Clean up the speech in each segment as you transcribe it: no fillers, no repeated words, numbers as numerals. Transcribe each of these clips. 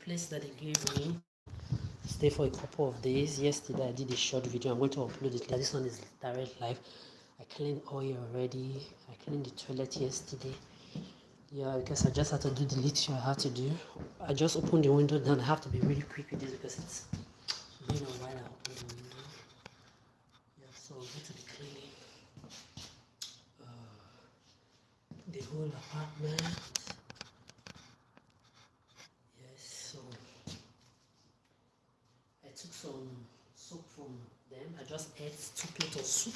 place that they gave me. Stay for a couple of days. Yesterday I did a short video. I'm going to upload it. This one is direct live. I cleaned oil already. I cleaned the toilet yesterday. Yeah, because I just had to do the little I had to do. I just opened the window, then I have to be really quick with this because it's been a while I opened the window. Yeah, so I'm going to be cleaning the whole apartment. Yes, so I took some soup from them. I just ate 2 plates of soup.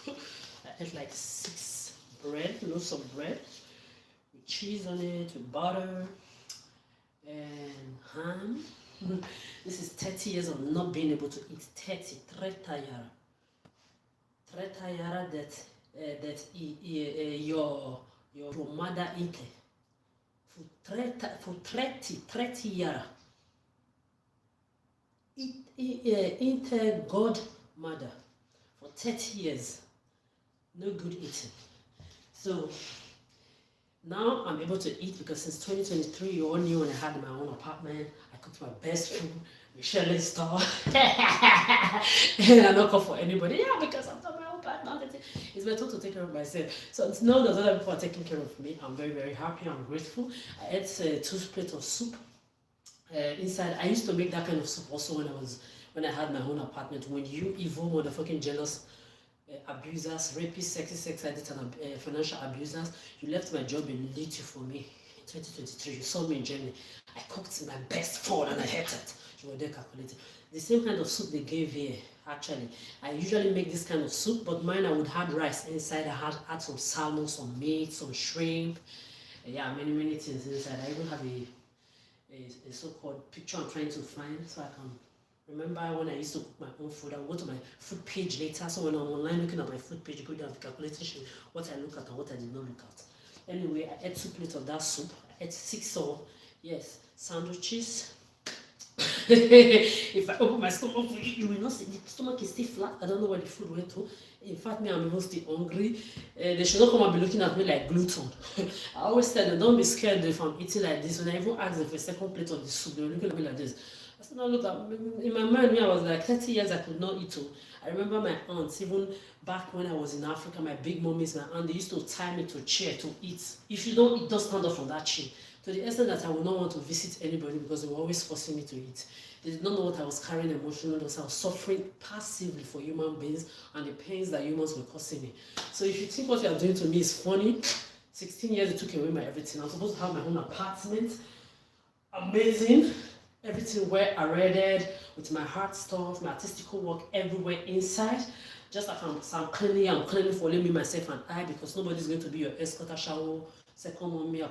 I ate like 6 loaves of bread with cheese on it, with butter and ham. This is 30 years of not being able to eat. 30 yara. 30 yara that your mother ate. For 30 yara. Eat godmother for 30 years. No good eating. So now I'm able to eat because since 2023, you all knew when I had my own apartment, I cooked my best food, Michelin star, and I don't cook for anybody. Yeah, because I've done my own part now. It's my turn to take care of myself. So it's known that other people are taking care of me. I'm very, very happy. I'm grateful. I ate 2 plates of soup. Inside, I used to make that kind of soup also when I had my own apartment. When you evil, motherfucking jealous abusers, rapists, sex addicts, and financial abusers, you left my job in little for me in 2023. You saw me in Germany. I cooked my best food and I ate it. You were there calculating. The same kind of soup they gave here, actually. I usually make this kind of soup, but mine I would add rice inside. I had some salmon, some meat, some shrimp. Yeah, many things inside. I even have a so-called picture I'm trying to find so I can remember when I used to cook my own food. I will go to my food page later, so when I'm online looking at my food page, go down to calculation, what I look at and what I did not look at. Anyway, I ate 2 plates of that soup. I ate 6 sandwiches. If I open my stomach, you will not see the stomach is still flat. I don't know where the food went to. In fact, me, I'm even still hungry. They should not come and be looking at me like gluten. I always tell them, don't be scared if I'm eating like this. When I even ask them for a second plate of the soup, they're looking at me like this. I said, no, look, in my mind, me, I was like 30 years I could not eat. I remember my aunts, even back when I was in Africa, my big mummies, my aunt, they used to tie me to a chair to eat. If you don't eat, don't stand up from that chair. To the extent that I would not want to visit anybody because they were always forcing me to eat. They did not know what I was carrying emotionally, because I was suffering passively for human beings and the pains that humans were causing me. So if you think what you are doing to me is funny, 16 years it took away my everything. I'm supposed to have my own apartment. Amazing. Everything well arranged with my heart stuff, my artistical work everywhere inside. Just like I'm cleaning for only me, myself, and I, because nobody's going to be your escort, shower, second mommy, I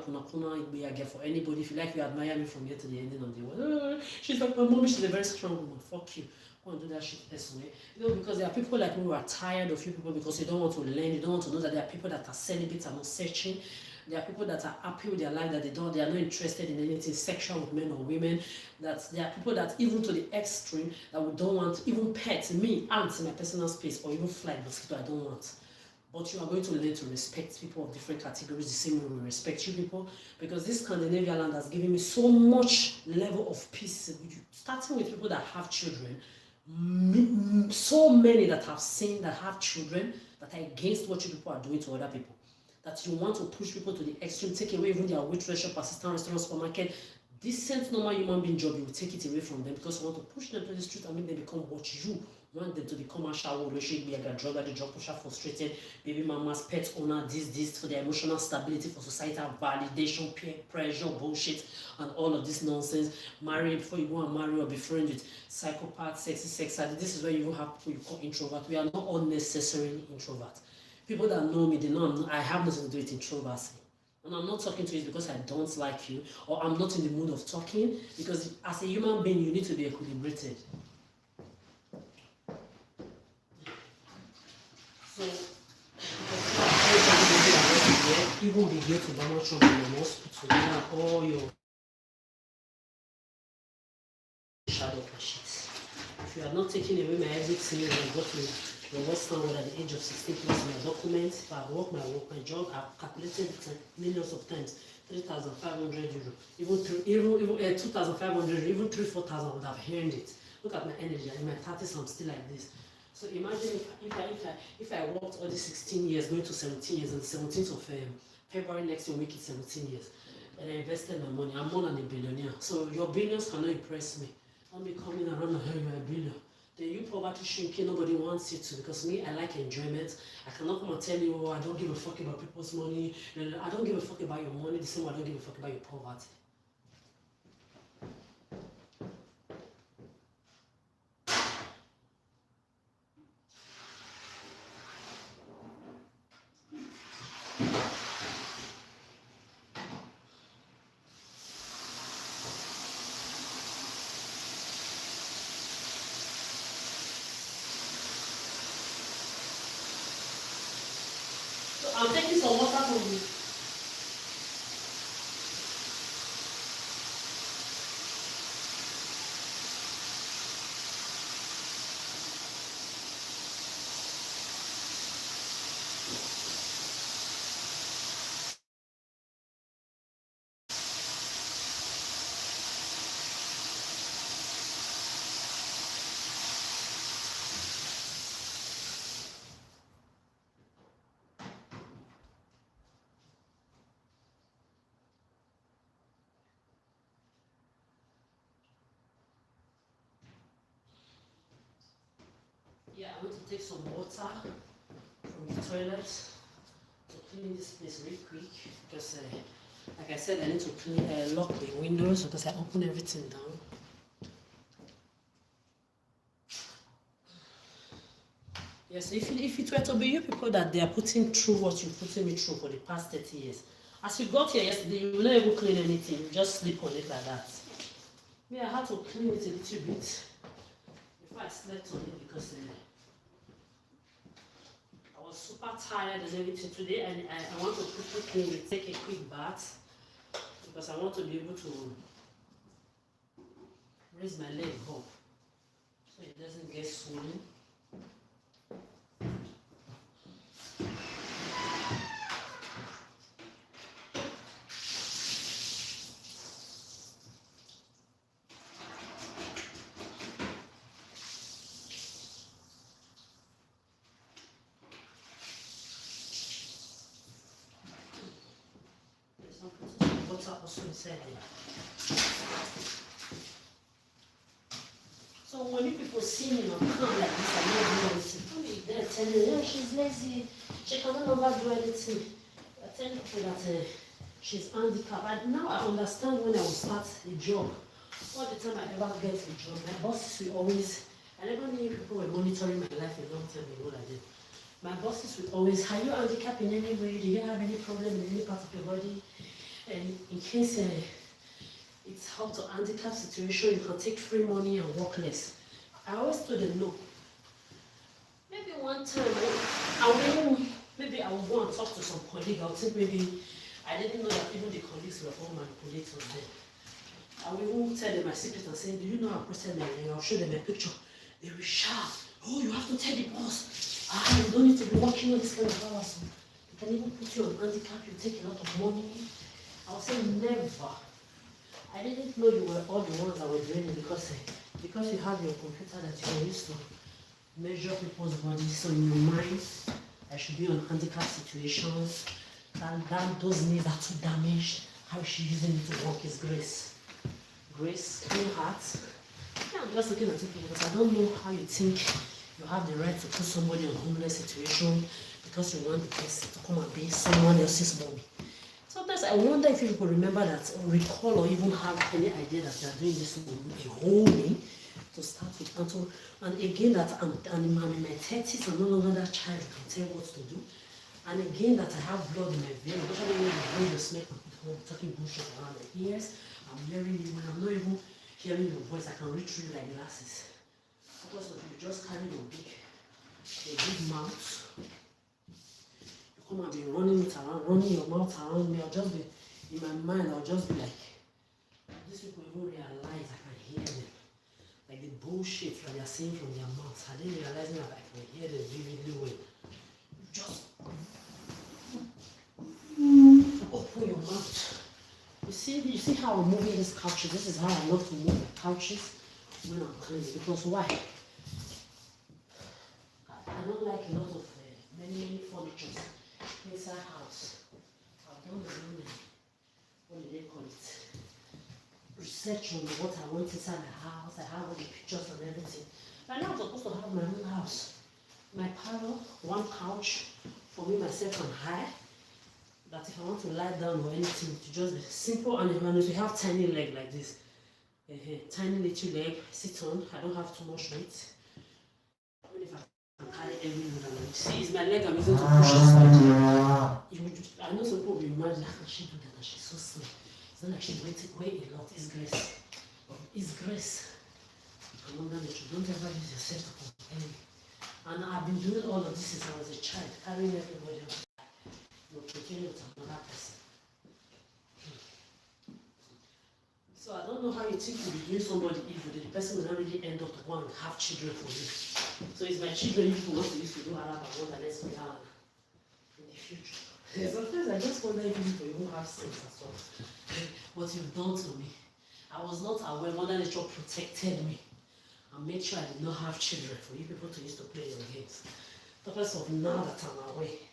get for anybody. If you like, you admire me from here to the ending of the world. She's like my mommy, she's a very strong woman. Fuck you. Go and do that shit this way. You know, because there are people like me who are tired of you people because you don't want to learn, you don't want to know that there are people that are celibate and not searching. There are people that are happy with their life, that they are not interested in anything sexual with men or women. That there are people that even to the extreme that we don't want, even pets, me, ants in my personal space, or even fly mosquito, I don't want. But you are going to learn to respect people of different categories the same way we respect you people, because this Scandinavian land has given me so much level of peace. Starting with people that have children, so many that have seen that have children that are against what you people are doing to other people. That you want to push people to the extreme, take away even their waitress shop, assistant restaurant, supermarket, decent normal human being job, you will take it away from them because you want to push them to the street and make them become what you want them to become. A shower, be like a drug addict, drug pusher, frustrated, baby mama's pet owner, this for their emotional stability, for societal validation, peer pressure, bullshit, and all of this nonsense. Marry before you go and marry or be friends with psychopath, sexy, sex addict. This is where you have people you call introvert. We are not unnecessarily introvert. People that know me, they know I have nothing to do with introversy. And I'm not talking to you because I don't like you, or I'm not in the mood of talking, because as a human being, you need to be equilibrated. So, even the year to Donald Trump in the hospital, you have all your shadow sheets. If you are not taking away my everything, you have got me. The Western world at the age of 16 plus my documents. If I work my job, I've calculated it millions of times. 3,500 euro, even 2,500 euro, even 3,000-4,000 would have earned it. Look at my energy. In my 30s, I'm still like this. So imagine if I worked all these 16 years, going to 17 years, and the 17th of February next year, make it 17 years, and I invested my money. I'm more than a billionaire. So your billions cannot impress me. Don't be coming around and you're a billion. Then you poverty shrinking, nobody wants you to, because me, I like enjoyment. I cannot come and tell you, oh, I don't give a fuck about people's money. No, I don't give a fuck about your money, the same way I don't give a fuck about your poverty. So I'm taking some water from you. Yeah, I want to take some water from the toilet to clean this place real quick because, like I said, I need to clean, lock the windows because I open everything down. Yes, if it were to be you people that they are putting through what you're putting me through for the past 30 years, as you got here yesterday, you will not even clean anything, you just sleep on it like that. Me, I had to clean it a little bit before I slept on it because I was super tired and everything today, and I want to quickly clean it, take a quick bath because I want to be able to raise my leg up so it doesn't get swollen. Also inside there. So when you people see me not come like this, I know do anything. They're telling you, oh, she's lazy, she can no longer do anything. I tell people that she's handicapped. And now I understand when I will start a job. All the time I ever get a job, my bosses will always, I never knew people were monitoring my life a long time ago like that. My bosses will always, are you handicapped in any way? Do you have any problem in any part of your body? And in case it's up to handicap situation, you can take free money and work less. I always told them no. Maybe one time maybe I will go and talk to some colleague. I will think maybe I didn't know that even the colleagues were all manipulators then. I will even tell them my secret and say, do you know how present my name? I'll show them a picture. They will shout, oh, you have to tell the boss. You don't need to be working on this kind of hours. They can even put you on handicap, you take a lot of money. I'll say never. I didn't know you were all the ones that were doing it because you have your computer that you used to measure people's bodies. So in your mind, I should be on handicap situation. That those knees are too damaged. How is she using it to work is Grace. Grace, clean heart. Yeah, I'm just looking at you because I don't know how you think you have the right to put somebody on homeless situation because you want the person to come and be someone else's mommy. Sometimes I wonder if you could remember that, or recall, or even have any idea that you are doing this a whole way to start with. And again, that I'm in my 30s, I'm no longer that child who can tell what to do. And again, that I have blood in my veins, especially when the brain is making people talking bullshit around my ears. I'm hearing you when I'm not even hearing your voice. I can read through you like glasses. Because of you just carry your big mouth. Come and be running it around, running your mouth around me. I'll just be, in my mind, I'll just be like, these people even realize I can hear them. Like the bullshit that they're saying from their mouths. I didn't realize that I can hear them vividly well. Just open your mouth. you see how I'm moving these couches? This is how I love to move the couches when I'm cleaning. Because why? I don't like a lot of many furnitures inside house. I've done the what do they call it? Research on what I want inside the house. I have all the pictures and everything. Right now I'm supposed to have my own house. My parlor, one couch for me, myself, and I. That if I want to lie down or anything, to just be simple, and if you have tiny leg like this, tiny little leg, sit on. I don't have too much weight. Even if I can carry every load, see, it's my leg I'm using to push this one. I know some people will imagine how can she do that, and she's so slim. It's not like she weighs a lot. It's grace. It's grace. And don't ever use yourself to complain. And I've been doing all of this since I was a child, carrying everybody else. You're continuing with another person. So I don't know how you think you'll be doing somebody evil, the person will not really end up to go and have children for you. So it's my children if you want to use to do Arab and want the next plan in the future. Sometimes I just wonder if you even have sense as well. What you've done to me. I was not aware. Mother Nature protected me and made sure I did not have children for you people to use to play your games. The first of now that I'm away.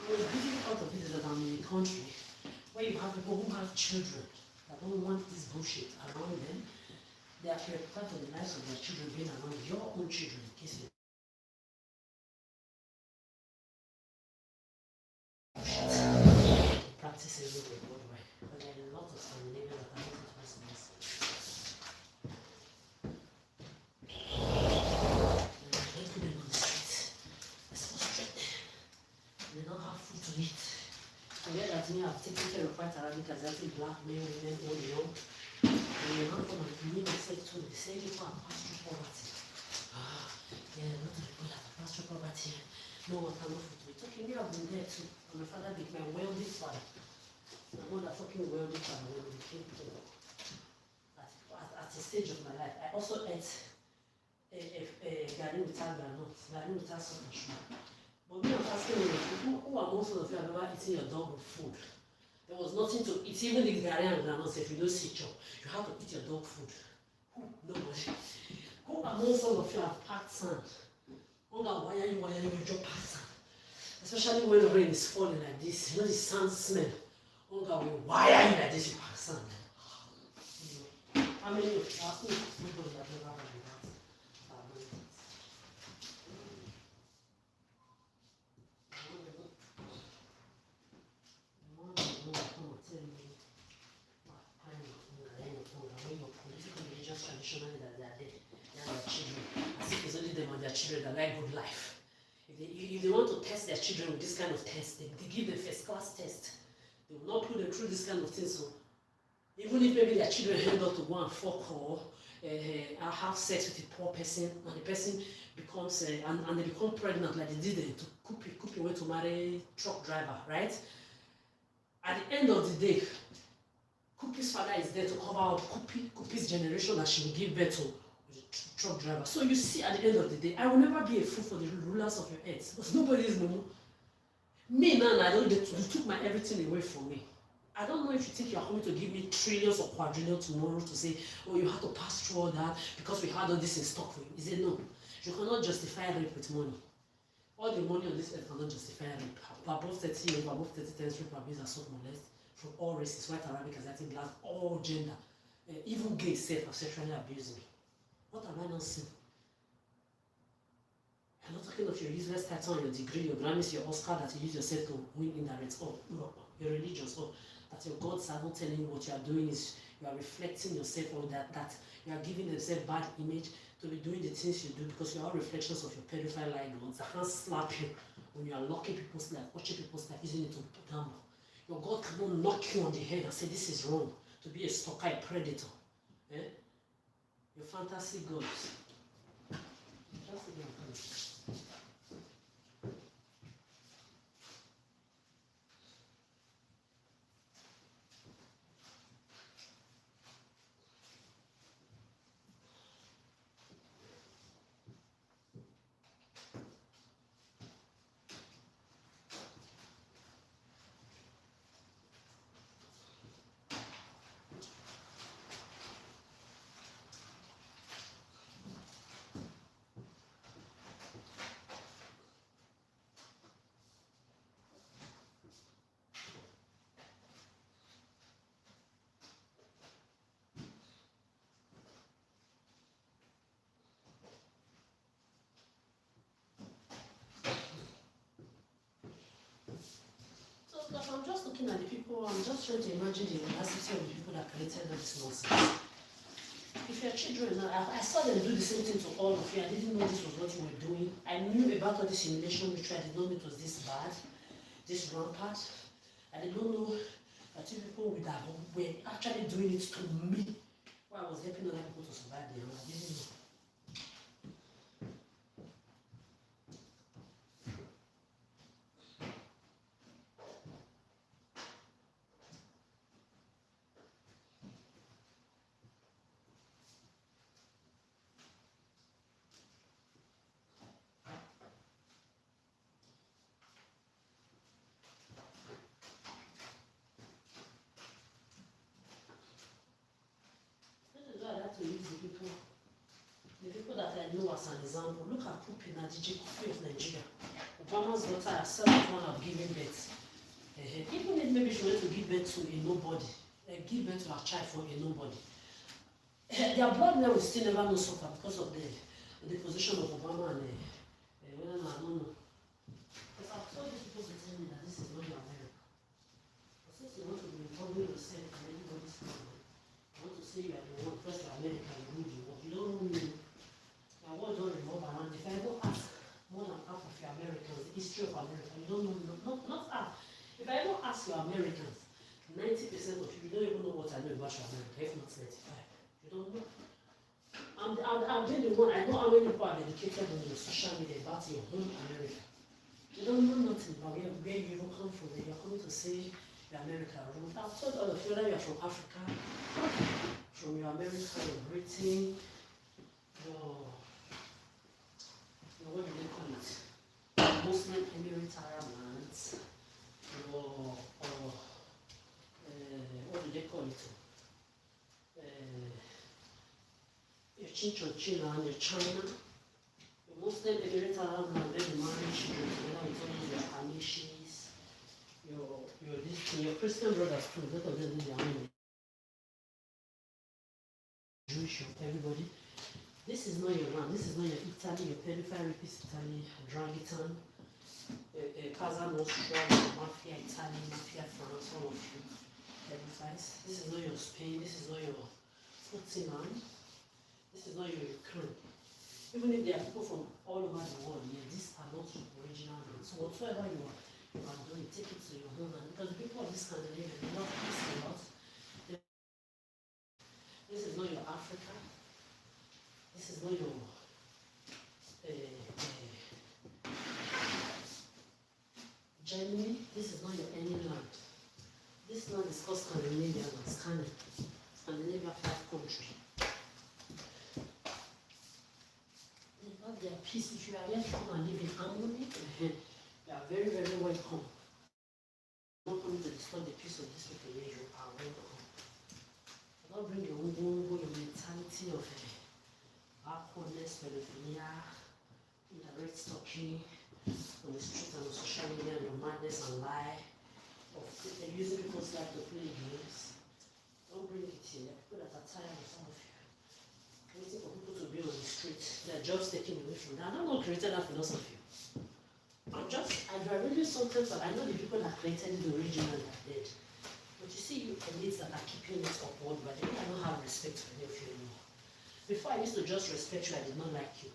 The beauty out of it is that I'm in a country where you have people who have children that don't want this bullshit around them. They are prepared for the lives of their children being around your own children in case you practice everything worldwide. But there are a lot of Scandinavians that are not into this mess. They put them on the streets. Let's frustrate them. They don't have food to eat. Forget that me, I've taken care of white Arabic as I think black men, women, old, young. And you're not going to me myself too. The same people have passed through poverty. Yeah, a lot of people have passed through poverty. No one can offer to it. Okay, me, I've been there too. And my father became my wealthy father. My mother fucking wealthy father when we became poor. At a stage of my life, I also ate a garden without granules, garden without salt and sugar. But me, I'm asking you, who are most of you have ever eaten your dog with food? There was nothing to eat, even the garden and granules, if you don't see chop, you have to eat your dog food. Who? Nobody. Who amongst all of you have packed sand? Why are you just pack sand? Especially when the rain is falling like this, you know the sand smell. Why are you like this? You pack sand. How many of you ask me nobody have never had that? Traditionally that they are dead, they are their children. As if it's only them and their children that like good life. If they want to test their children with this kind of test, they give them first class test. They will not put them through this kind of thing. So even if maybe their children end up to go and fuck or have sex with a poor person, and the person becomes and they become pregnant like they did to Kupi went to marry truck driver, right? At the end of the day, Kupi's father is there to cover up Kupi's generation that she will give birth to with a truck driver. So you see, at the end of the day, I will never be a fool for the rulers of your heads because nobody is normal. Me now, I don't get to. You took my everything away from me. I don't know if you think you are coming to give me trillions or quadrillions tomorrow to say, oh, you have to pass through all that because we had all this in stock for you. He said, no, you cannot justify rape with money. All the money on this earth cannot justify rape. Above 30 years, above 30 times rape, abuse, assault, molest, from all races, white, Arabic, Asiatic, black, all gender, even gay, self, have sexually abused me. What am I not saying? I'm not talking of your useless title on your degree, your Grammys, your Oscar that you use yourself to win indirect, or your religions, or that your gods are not telling you what you are doing is you are reflecting yourself on that you are giving themselves bad image to be doing the things you do because you are all reflections of your pedophile like gods that can't slap you when you are locking people's life, watching people's life, using it to gamble. Your God cannot knock you on the head and say this is wrong, to be a stalker, a predator. Eh? Your fantasy gods. Just again, So I'm just looking at the people, I'm just trying to imagine the audacity of the people that created this nonsense. If your children, I saw them do the same thing to all of you. I didn't know this was what you were doing. I knew about all this simulation, which I did not know it was this bad, this rampant. I did not know that you people with that were actually doing it to me while I was helping other people to survive the hunger. I didn't know. This is why I have to use the people that I know as an example. Look at Pupi Nadiji Kofi of Nigeria. Obama's daughter herself is one of giving birth. Even if maybe she went to give birth to a nobody, give birth to her child for a nobody, their blood level will still never know suffer because of the position of Obama and I don't know. Because I've told these people to tell me that this is not your America. But since you want to be involving yourself in anybody's problem, you want to say you are the one, because you're America, you rule the world. You don't rule me. Your world don't revolve around. If I ever ask more than half of your Americans the history of America, you don't know, not half. If I ever ask your Americans, 90% of you don't even know what I know about your America, if not 95. You don't know. I'm being the one, I know how many people have educated on your social media about your home America. You don't know nothing about where you even come from, and you're coming to say your America. I've told all of you that you're from Africa, from your America, your Britain, your what do they call it? Muslim Emirate Arab lands, your what do they call it? Your China and your China. The Muslim Emirate Arab land, where they marry children together with all your Anishis, your Christian brothers too, a lot of them in their own Jewish, everybody. This is not your land, this is not your Italy, your pedophile rapist Italy, Dragitan, Casa Nostra, Mafia Italy, Mafia France, all of you pedophiles. This is not your Spain, this is not your Putin, this is not your Ukraine. Even if there are people from all over the world here, these are not original names. So whatsoever you are doing, take it to your home land. Because the people of this Scandinavia, they love this a lot. This is not your Africa. This is not your Germany. This is not your any land. This land is called Scandinavia, Scandinavia 5 country. They love their peace. If you are here to come and live in harmony, you are very, very welcome. Not coming to disturb the peace of this people here, you are welcome. Do not bring your own your mentality of awkwardness, pedophilia, indirect stalking on the street and on social media, and your madness and lie of using people's life to play games. Don't bring it here. People that are tired of some of you. Waiting for people to be on the street. Their jobs taken away from them. I'm not created that philosophy. I really sometimes, I know the people that created the original that did. But you see, you elites that are keeping it upward, but I don't have respect for any of you anymore. Before I used to just respect you, I did not like you.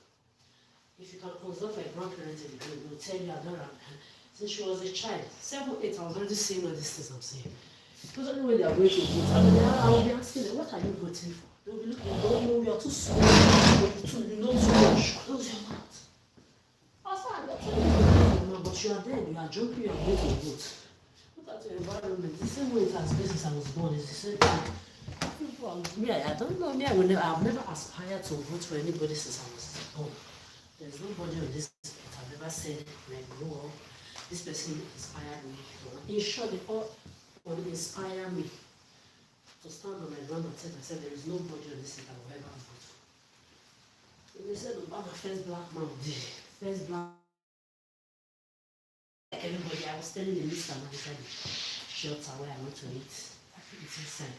If you can consult my grandparents in the group, they'll tell you I don't have. Since she was a child, 7, 8, I was already saying all these things I'm saying. Because only when they are going to vote, I will be asking them, what are you voting for? They'll be looking, no, you are too small, you know too much. Close your mouth. But you are there, you are jumping, you are going to vote. Look at your environment. The same way it has been since I was born, it's the same thing. Me, I don't know. Me, I've never aspired to vote for anybody since I was born. There's nobody on this earth I've never said when I grew up, this person inspired me. In short, they all inspire me to stand on my ground and tell myself there is nobody on this earth I will ever vote for. They said Obama, first black man, first black. Everybody, I was telling the Mr. Manager the shelter where I went to eat. It's inside.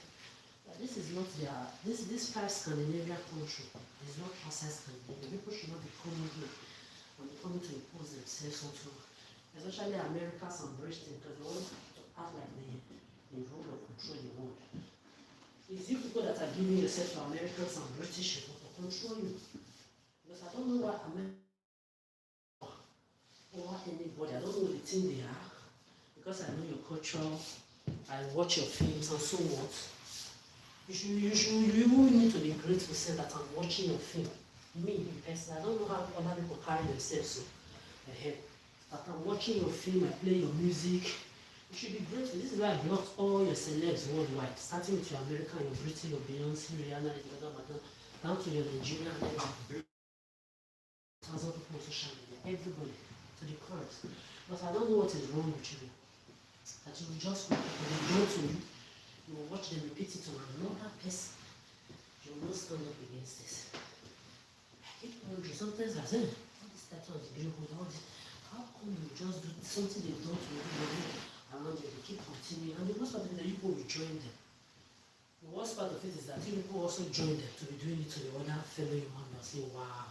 This is not this 5 Scandinavian country is not outside Scandinavia. People should not be coming here when they come to impose themselves onto, especially Americans and Britain, because they want to have like the role of control the world. It's you people that are giving yourself to Americans and British people to control you. Because I don't know what America or anybody, I don't know the thing they are. Because I know your culture, I watch your films and so what. You even need to be grateful to say that I'm watching your film. Me, personally, I don't know how other people carry themselves so ahead. But I'm watching your film, I play your music. You should be grateful. This is why I blocked all your celebs worldwide, starting with your American, your British, your Beyonce, Rihanna, down to your Nigerian, thousands of people on social media, everybody, to the chorus. But I don't know what is wrong with you. That you will just go to you, you will watch them repeat it to another person. You will not stand up against this. I keep wondering, sometimes I say, all this title is beautiful, all this. How come you just do something they've done to everybody around you? They keep continuing. And the worst part of it is that you people will join them. The worst part of it is that you people also join them to be doing it to the other fellow human and say, wow,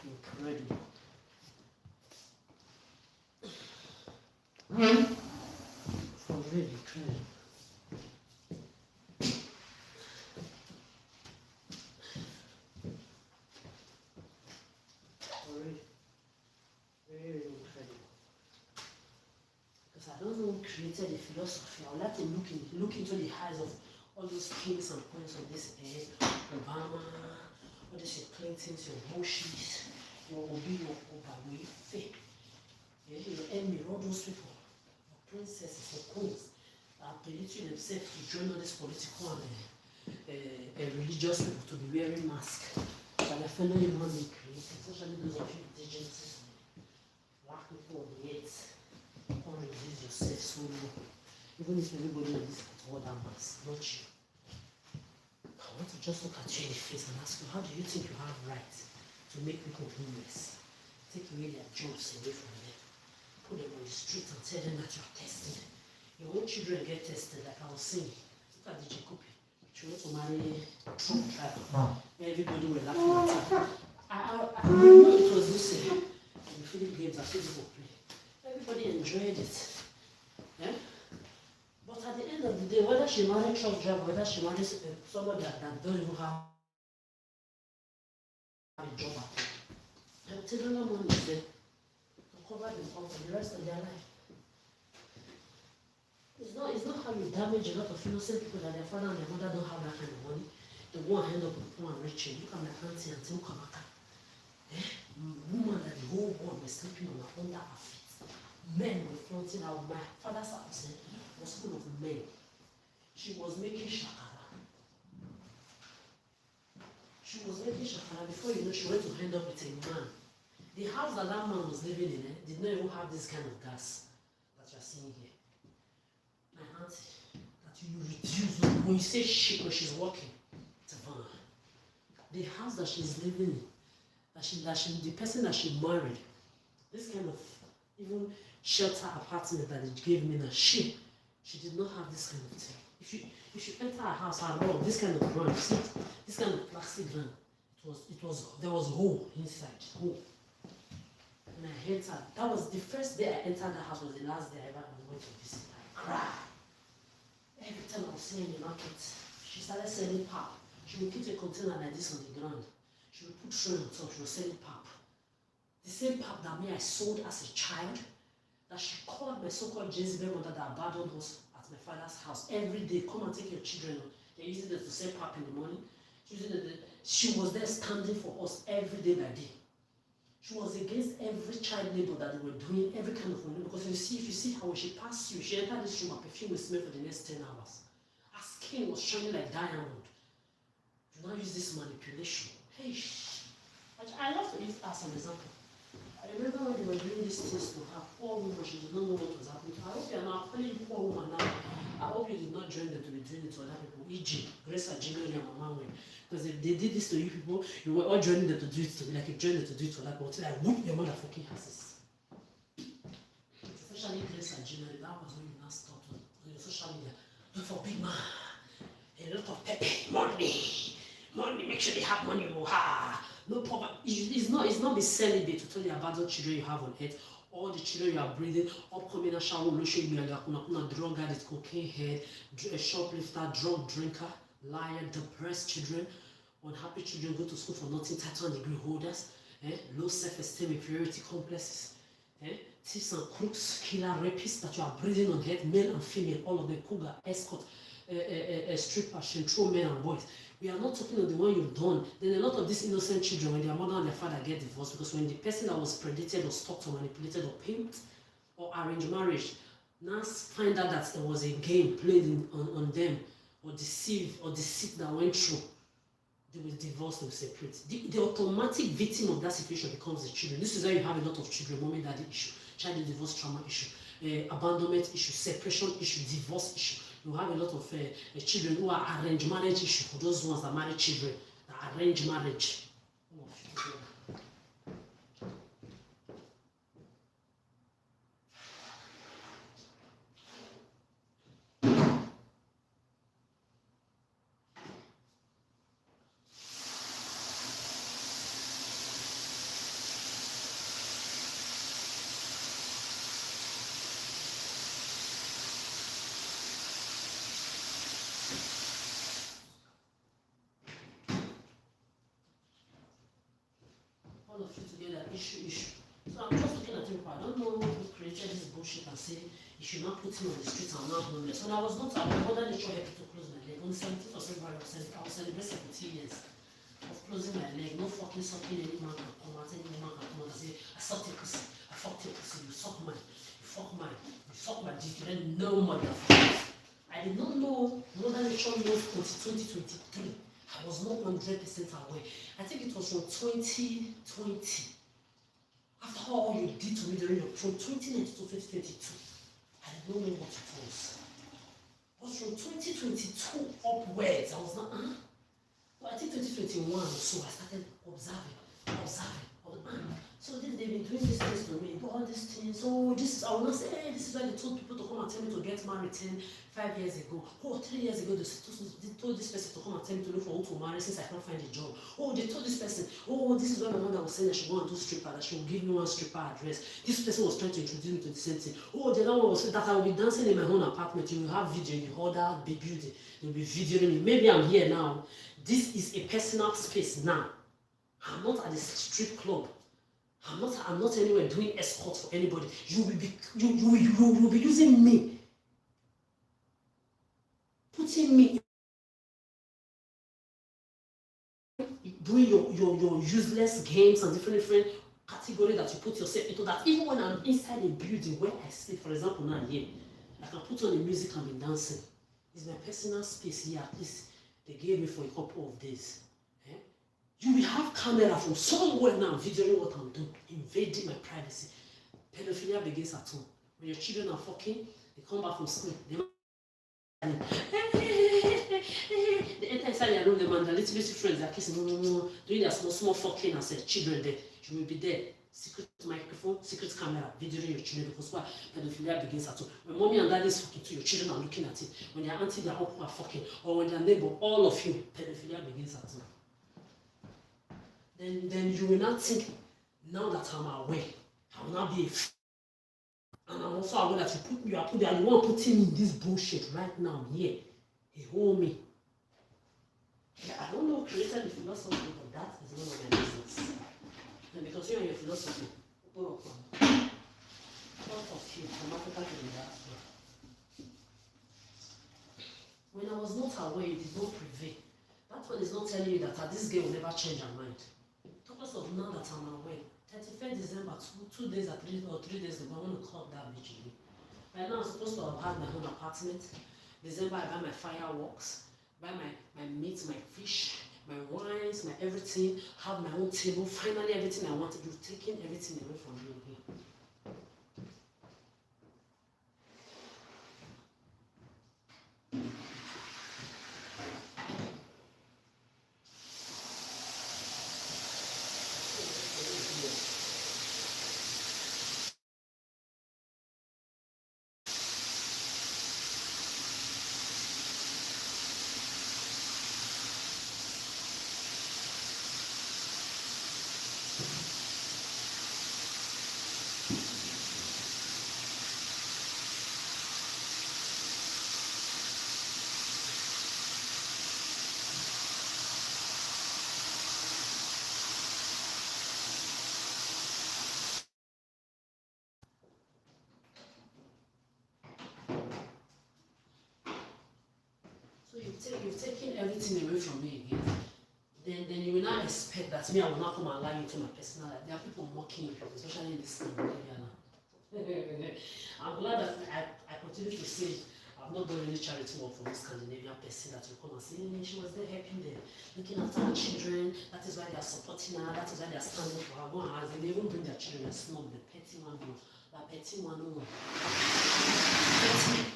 incredible. For really incredible. Very incredible. Because I don't know who created the philosophy. I would like to look into the eyes of all those kings and queens of this age, Obama, all these your Clintons, your Bushes, your Obi, your Obama, your Faye, your Emmy, all those people, your princesses, your queens, that are permitting themselves to join all these political and religious people to be wearing masks. That their fellow human being created, especially those of you indigenous, black people on the earth, don't resist yourself so low. Even if everybody on this earth wore that mask, not you. I want to just look at you in the face and ask you, how do you think you have right to make people homeless? Take away their jobs away from them. Put them on the street and tell them that you are tested. Your own children get tested, like I was saying. Look at the Jacobi. She wants to marry Trump tribe. Everybody were laughing at her. I know it was this the Philip games that people play. Everybody enjoyed it. Yeah? But at the end of the day, whether she married truck driver, whether she married somebody that don't even have a job at all, they'll tell them money is there to cover them up for the rest of their life. It's not how you damage a lot of innocent people that their father and their mother don't have that kind of money. They go and end up with poor and rich. Look at my auntie and Tim Kamaka. Woman that the whole world was sleeping on under her feet. Men were flaunting out. My father's house was full of men. She was making shakara. She was making shakara. Before you know, she went to end up with a man. The house that man was living in did not even have this kind of gas that you are seeing here. My auntie, that you reduce when you say she when she's working, it's a van. The house that she's living in, the person that she married, this kind of even shelter apartment that they gave me now, she did not have this kind of thing. If you enter her house, her wall, this kind of ground, see this kind of plastic van, there was hole inside, hole. And I entered. That was the first day I entered the house, was the last day I ever went to visit. I cried. Every time I was seeing the market, she started selling pap. She would put a container like this on the ground. She would put shrimp on top, she was selling pap. The same pap that me I sold as a child, that she called my so-called Jezebel mother that abandoned us at my father's house every day. Come and take your children. They're using it to sell pap in the morning. She was there standing for us every day by day. She was against every child labor that they were doing, every kind of money. Because if you see how when she passed you, she entered this room, her perfume will smell for the next 10 hours. Her skin was shining like diamond. You now use this manipulation. Hey, I love to use her as an example. I remember when they were doing these things to her, poor woman, she did not know what was happening to her. I hope you are not calling you poor woman now. I hope you did not join them to be doing it to other people. E.g., Grace Ajimori and Mama Wen. Because if they did this to you people, you were all joining them to do it to me, like you joined them to do it to other people. Until I whoop your motherfucking asses. Especially Grace Ajimori, that was when you now stopped on your social media. Look for big man. A lot of pepper, money, make sure they have money. No problem. It's not be celibate to tell you about the children you have on earth, all the children you are breeding, upcoming shower, drug addict, cocaine head, shoplifter, drug drinker, liar, depressed children, unhappy children go to school for nothing, title and degree holders, low self-esteem, inferiority complexes, thieves and crooks, killer, rapists that you are breeding on head, male and female, all of them, cougar, escort, stripper, control men and boys. We are not talking of the one you've done. Then a lot of these innocent children, when their mother and their father get divorced, because when the person that was predated or stalked or manipulated or pimped or arranged marriage, now find out that there was a game played on them, or deceit that went through, they will divorce, they will separate. The automatic victim of that situation becomes the children. This is why you have a lot of children, mommy, daddy issue, child divorce trauma issue, abandonment issue, separation issue, divorce issue. You have a lot of children who are arranged marriage issue, for those ones that marry children, that arrange marriage. All of you together, issue. So I'm just looking at him, I don't know who created this bullshit and say you should not put him on the streets and not homeless. When I was not, my mother nature helped me to close my leg. On 17th of February, I was celebrating 17 years of closing my leg. No fucking sucking, any man can come out, any man can come out and say, I sucked your pussy, I fucked your pussy, you suck mine, you fuck mine, you suck my dick, you didn't know motherfucker. I did not know mother nature knows 2023. I was not 100% aware. I think it was from 2020. After all you did to me from 2019 to 2022, I did not know what it was. It was from 2022 upwards. I was not, But I think 2021 or so, I started observing. So they've been doing these things to me, all these things. Oh, I will not say, hey, this is why they told people to come and tell me to get married 5 years ago. Oh, 3 years ago, they told this person to come and tell me to look for who to marry since I can't find a job. Oh, they told this person, oh, this is why my mother was saying I should go and do stripper, that she will give me one stripper address. This person was trying to introduce me to the same thing. Oh, the other one was saying that I will be dancing in my own apartment. You will have video in the other big building. They will be videoing me. Maybe I'm here now. This is a personal space now. I'm not at the strip club. I'm not anywhere doing escort for anybody. You will be using me, putting me, doing your useless games and different categories that you put yourself into. That even when I'm inside a building where I sleep, for example, now here, I can put on the music and be dancing. It's my personal space here. At least they gave me for a couple of days. You will have camera from somewhere now videoing what I'm doing, invading my privacy. Pedophilia begins at home. When your children are fucking, they come back from school. They enter inside their room, they man, their little friends, they're kissing, doing their small fucking as children there. You will be there. Secret microphone, secret camera, videoing your children, because why pedophilia begins at home. When mommy and daddy is fucking too, your children are looking at it. When their auntie, their uncle are fucking, or when their neighbor, all of you, pedophilia begins at home. Then you will not think, now that I'm aware, I will not be and I'm also aware that you want to put me in this bullshit right now, here. He hold me. Yeah, I don't know who created the philosophy, but that is none of my business. And because you're in your philosophy, open up one. What of you from Africa to the diaspora? When I was not aware, it did not prevail. That one is not telling you that this girl will never change her mind. Because of now that I'm aware, 31st December, 2 days or 3 days ago, I want to clock that bitch again. Right now, I'm supposed to have had my own apartment. December, I buy my fireworks, buy my meat, my fish, my wines, my everything, have my own table. Finally, everything I wanted, you've taken everything away from me again. you've taken everything away from me again. Then you will not expect that me, I will not come and allow you into my personal life. There are people mocking you, especially in this Scandinavia now. I'm glad that I continue to say I've not done any charity work for this Scandinavian person that will come and say, she was there helping them, looking after her children, that is why they are supporting her, that is why they are standing for her. Go and ask them, they even bring their children, snob, the petty one, that petty one,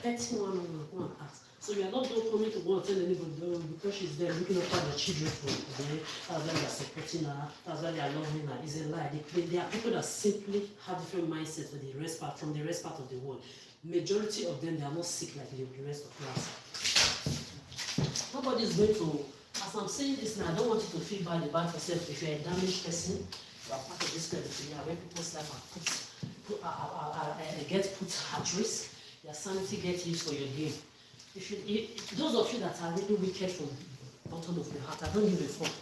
petty one, go and ask. So you are not going coming to go and tell anybody, no, because she's there looking after their children for them, that's why they are supporting her, that's why they are loving her. It's a lie. They are people that simply have different mindsets from the rest part of the world. Majority of them, they are not sick like the rest of us. Nobody is going to, as I'm saying this now, I don't want you to feel bad about yourself. If you're a damaged person, you are part of this pedophilia where people's life gets put at risk, their sanity gets used for your game. Those of you that are really wicked from the bottom of your heart, I don't give a fuck.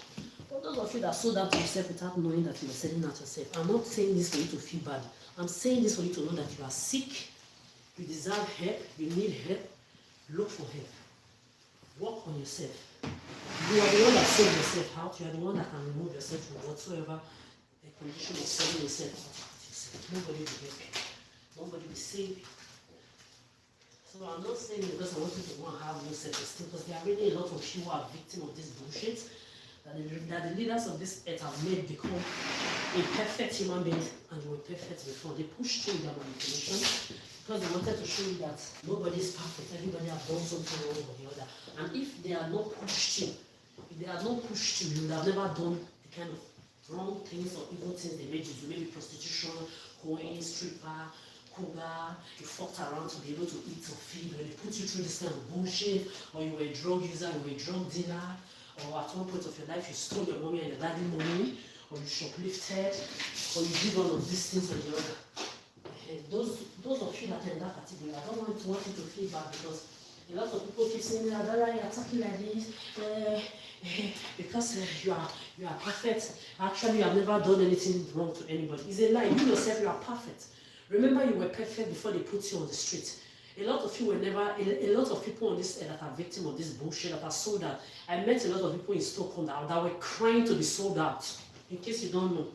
But those of you that sold out yourself without knowing that you are selling out yourself, I'm not saying this for you to feel bad. I'm saying this for you to know that you are sick, you deserve help, you need help, look for help. Work on yourself. You are the one that sold yourself out, you are the one that can remove yourself from whatsoever the condition of selling yourself out. Nobody will help you. Nobody will save you. So I'm not saying it because I want you to go and have no self-esteem, because there are really a lot of you who are victims of this bullshit that the leaders of this earth have made become imperfect human beings, and they were perfect before. They pushed through their manipulation because they wanted to show you that nobody is perfect, everybody has done something wrong or the other. And if they are not pushed you, you would have never done the kind of wrong things or evil things they made you do, maybe prostitution, coin, stripper, cougar, you fucked around to be able to eat or feed, or they put you through this kind of bullshit, or you were a drug user, you were a drug dealer, or at one point of your life you stole your mommy and your daddy money, or you shoplifted, or you did all of these things or the other. And those of you that are in that category, I don't want you to feel bad, because a lot of people keep saying, Adara, you're talking like this, because you are perfect. Actually, you have never done anything wrong to anybody. It's a lie. You yourself, you are perfect. Remember, you were perfect before they put you on the street. A lot of you were never, a lot of people on this earth that are victims of this bullshit, that are sold out. I met a lot of people in Stockholm that were crying to be sold out, in case you don't know.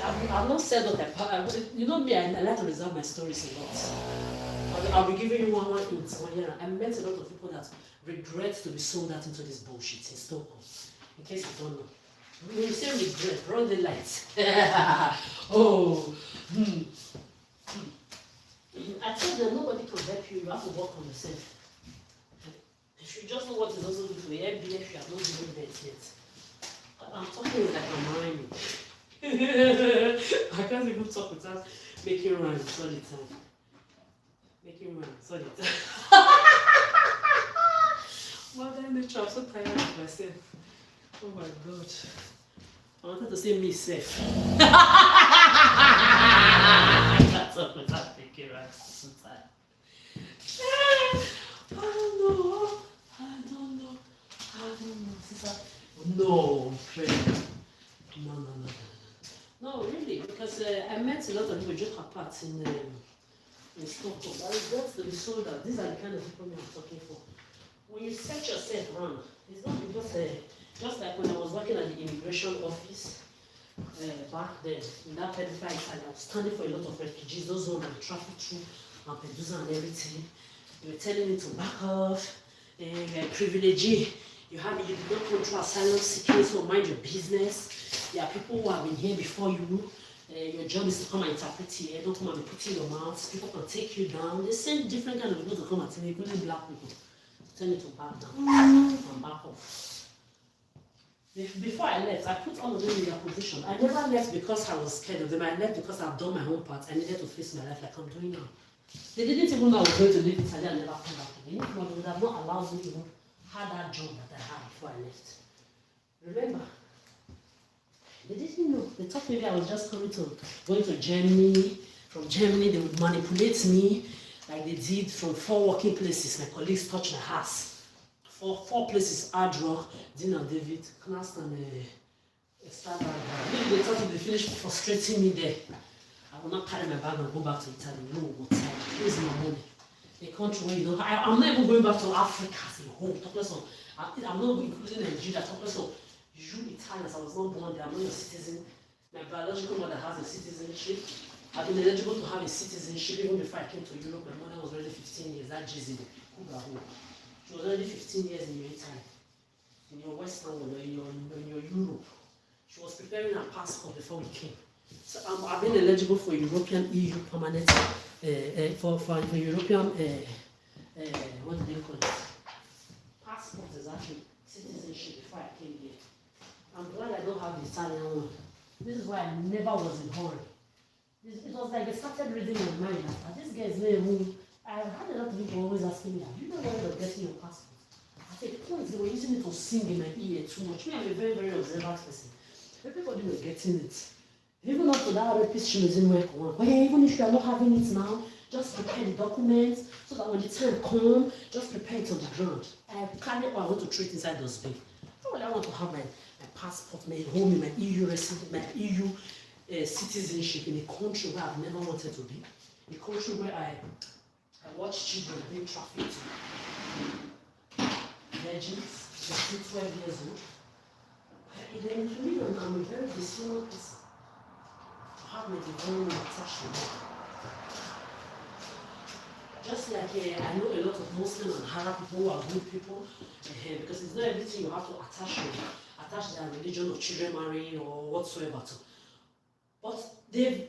I've not said that, you know me, I like to reserve my stories a lot. I'll be giving you one hint 1 year. I met a lot of people that regret to be sold out into this bullshit in Stockholm, in case you don't know. When you say regret, run the lights. Oh. I told them nobody can help you, you have to work on yourself. If you just know what is also good for the MBF, you have not given that yet. I'm talking like I'm rhyming. I can't even talk without making rhymes all the time. Making rhymes all the time. Mother nature, I'm so tired of myself. Oh my god. I wanted to say me safe. That's up without making rhymes. I'm so tired. I don't know. Sister. No, pray. No. No, really, because I met a lot of people just apart in Stockholm. I regret to be sold out. These are the kind of people I'm talking for. When you set yourself wrong, it's not because, just like when I was working at the immigration office back then, in that pedophile side, I was standing for a lot of refugees, those who were traffic through Lampedusa and everything. They were telling me to back off, privilege. You did not come through asylum seeking, so mind your business. There are people who have been here before you. Your job is to come and interpret here. Don't come and be putting your mouth. People can take you down. They send different kind of people to come and tell you, including black people, tell you to back down and back off. Before I left, I put all of them in their position. I never left because I was scared of them. I left because I've done my own part. I needed to face my life like I'm doing now. They didn't even know I was going to leave Italy and never come back again. If not, they would have not allowed me to even have that job that I had before I left. Remember? They didn't know. They thought maybe I was just going to Germany. From Germany, they would manipulate me like they did from 4 working places. My colleagues touched my ass. 4 places, Hard Rock, Dean and David, Knast and Starbuck. Maybe they thought if they finished frustrating me there, I will not carry my bag and go back to Italy. No, but here's my money. a country where you know, I'm not even going back to Africa as a whole. I'm not including Nigeria. You Italians, I was not born there. I'm not a citizen. My biological mother has a citizenship. I've been eligible to have a citizenship even before I came to Europe. My mother was already 15 years. That Jizzy, she was already 15 years in your Italy, in your Western world, in your Europe. She was preparing her passport before we came. So I've been eligible for European EU permanent, for European, what do they call it? Passport is actually citizenship before I came here. I'm glad I don't have the Italian one. This is why I never was in hurry. It was like they started reading my mind after this guy's name. I had a lot of people always asking me, do you know where you're getting your passport? I said, please, they were using it to sing in my ear too much. Me, I'm a very, very observant person. Everybody was getting it. Even up to that rapist, she was in work one. But yeah, even if you are not having it now, just prepare the documents so that when the time comes, just prepare it on the ground. I carry what I want to treat inside those big. I want to have my passport, my home, my EU resident, my EU citizenship in a country where I've never wanted to be, a country where I watch children being trafficked, virgins, 12 years old. Then to me, I'm a very visceral person. I have my divine attachment. Just like I know a lot of Muslim and Arab people who are good people, because it's not everything you have to attach their religion or children marrying or whatsoever to. But their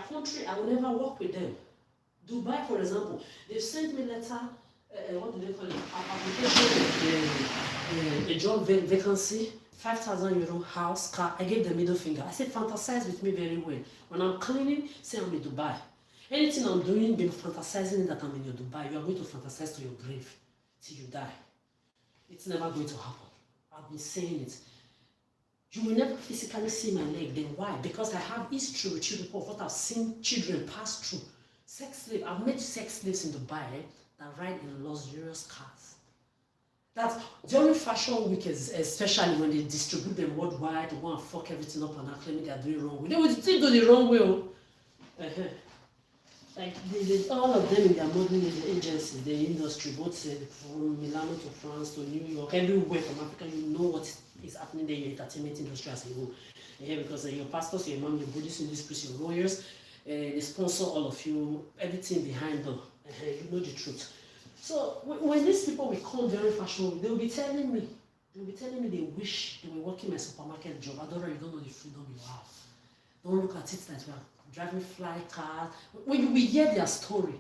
country, I will never work with them. Dubai, for example, they've sent me letter, what do they call it? Application, a job vacancy, 5,000 euro, house, car. I gave the middle finger. I said, fantasize with me very well. When I'm cleaning, say I'm in Dubai. Anything I'm doing, been fantasizing that I'm in your Dubai, you are going to fantasize to your grave till you die. It's never going to happen. I've been saying it. You will never physically see my leg. Then why? Because I have history with you people of what I've seen children pass through. Sex slave. I've met sex slaves in Dubai that ride in luxurious cars. That during fashion week, especially when they distribute them worldwide, they want to fuck everything up and are claiming they are doing wrong way. They will still do the wrong way. Like all of them in their modeling agencies, the industry, both from Milano to France to New York, everywhere from Africa, you know what is happening there in the entertainment industry as a whole. Because your pastors, your imam, your Buddhists, in this place, your lawyers, they sponsor all of you, everything behind them. You know the truth. So when these people will come during fashion week, they will be telling me they wish they were working my supermarket job. Adora, you don't know the freedom you have. Don't look at it that way. Driving fly cars. When you will hear their story.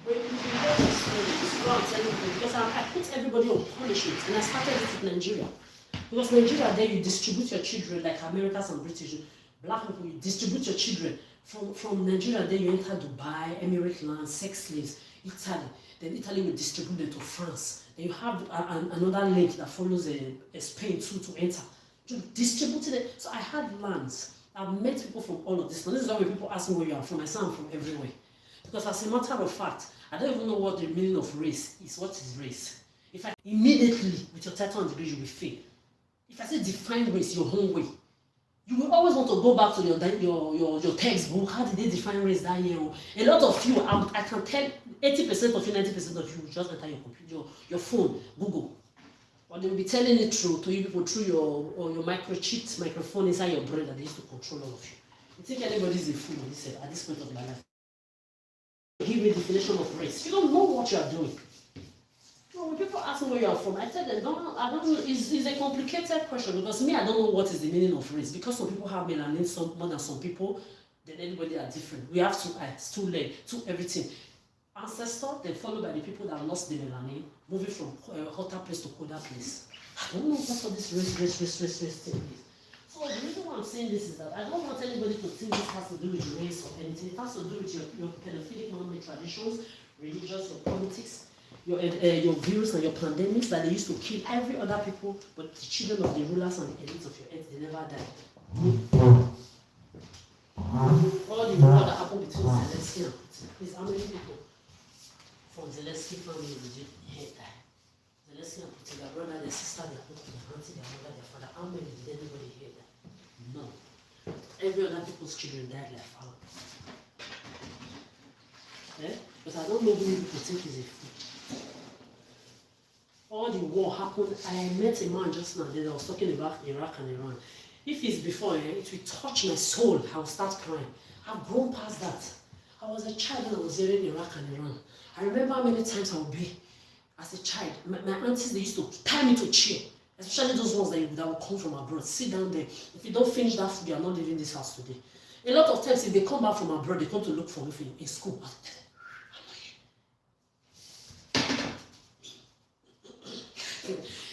When you hear their story, this is what I'm telling you, because I put everybody on punishment, and I started it with Nigeria. Because Nigeria, there you distribute your children like Americans and British, black people, you distribute your children. From Nigeria, there you enter Dubai, Emirate land, sex slaves, Italy. Then Italy will distribute them to France. Then you have another link that follows Spain too to enter. To distribute it. So I had lands. I've met people from all of this. And this is why when people ask me where you are from, I say I'm from everywhere. Because as a matter of fact, I don't even know what the meaning of race is. What is race? If I immediately, with your title and degree, you will fail. If I say define race your own way, you will always want to go back to your textbook. How did they define race that year? A lot of you, I can tell 80% of you, 90% of you will just enter your computer, your phone, Google. Or they will be telling it through to you people through your microchipped microphone inside your brain that they used to control all of you. You think anybody is a fool at this point of my life? Give me a definition of race. You don't know what you are doing. So when people ask me where you are from, I tell them, I don't know. It's a complicated question because me, I don't know what is the meaning of race. Because some people have melanin more than some people, then everybody are different. We have two eyes, two legs, two everything. Ancestor, then followed by the people that lost the melanin, moving from hotter place to colder place. I don't know what all this race thing is. So the reason why I'm saying this is that I don't want anybody to think this has to do with race or anything. It has to do with your pedophilic man-made traditions, religious, your politics, your views and your pandemics that they used to kill every other people, but the children of the rulers and the elites of your earth, they never died. All the war that happened between Zelensky and Putin. Please, how many people from Zelensky family did you hear that? Zelensky and Putin, their brother, their sister, their uncle, their auntie, their mother, their father. How many did anybody hear that? No. Every other people's children died like fowl. Eh? But I don't know who people think is a fool. All the war happened. I met a man just now that I was talking about Iraq and Iran. If it's before, it will touch my soul. I will start crying. I've grown past that. I was a child when I was hearing Iraq and Iran. I remember how many times I would be, as a child, my aunties, they used to tie me to a chair. Especially those ones that will come from abroad. Sit down there. If you don't finish that food, you are not leaving this house today. A lot of times, if they come back from abroad, they come to look for me in school.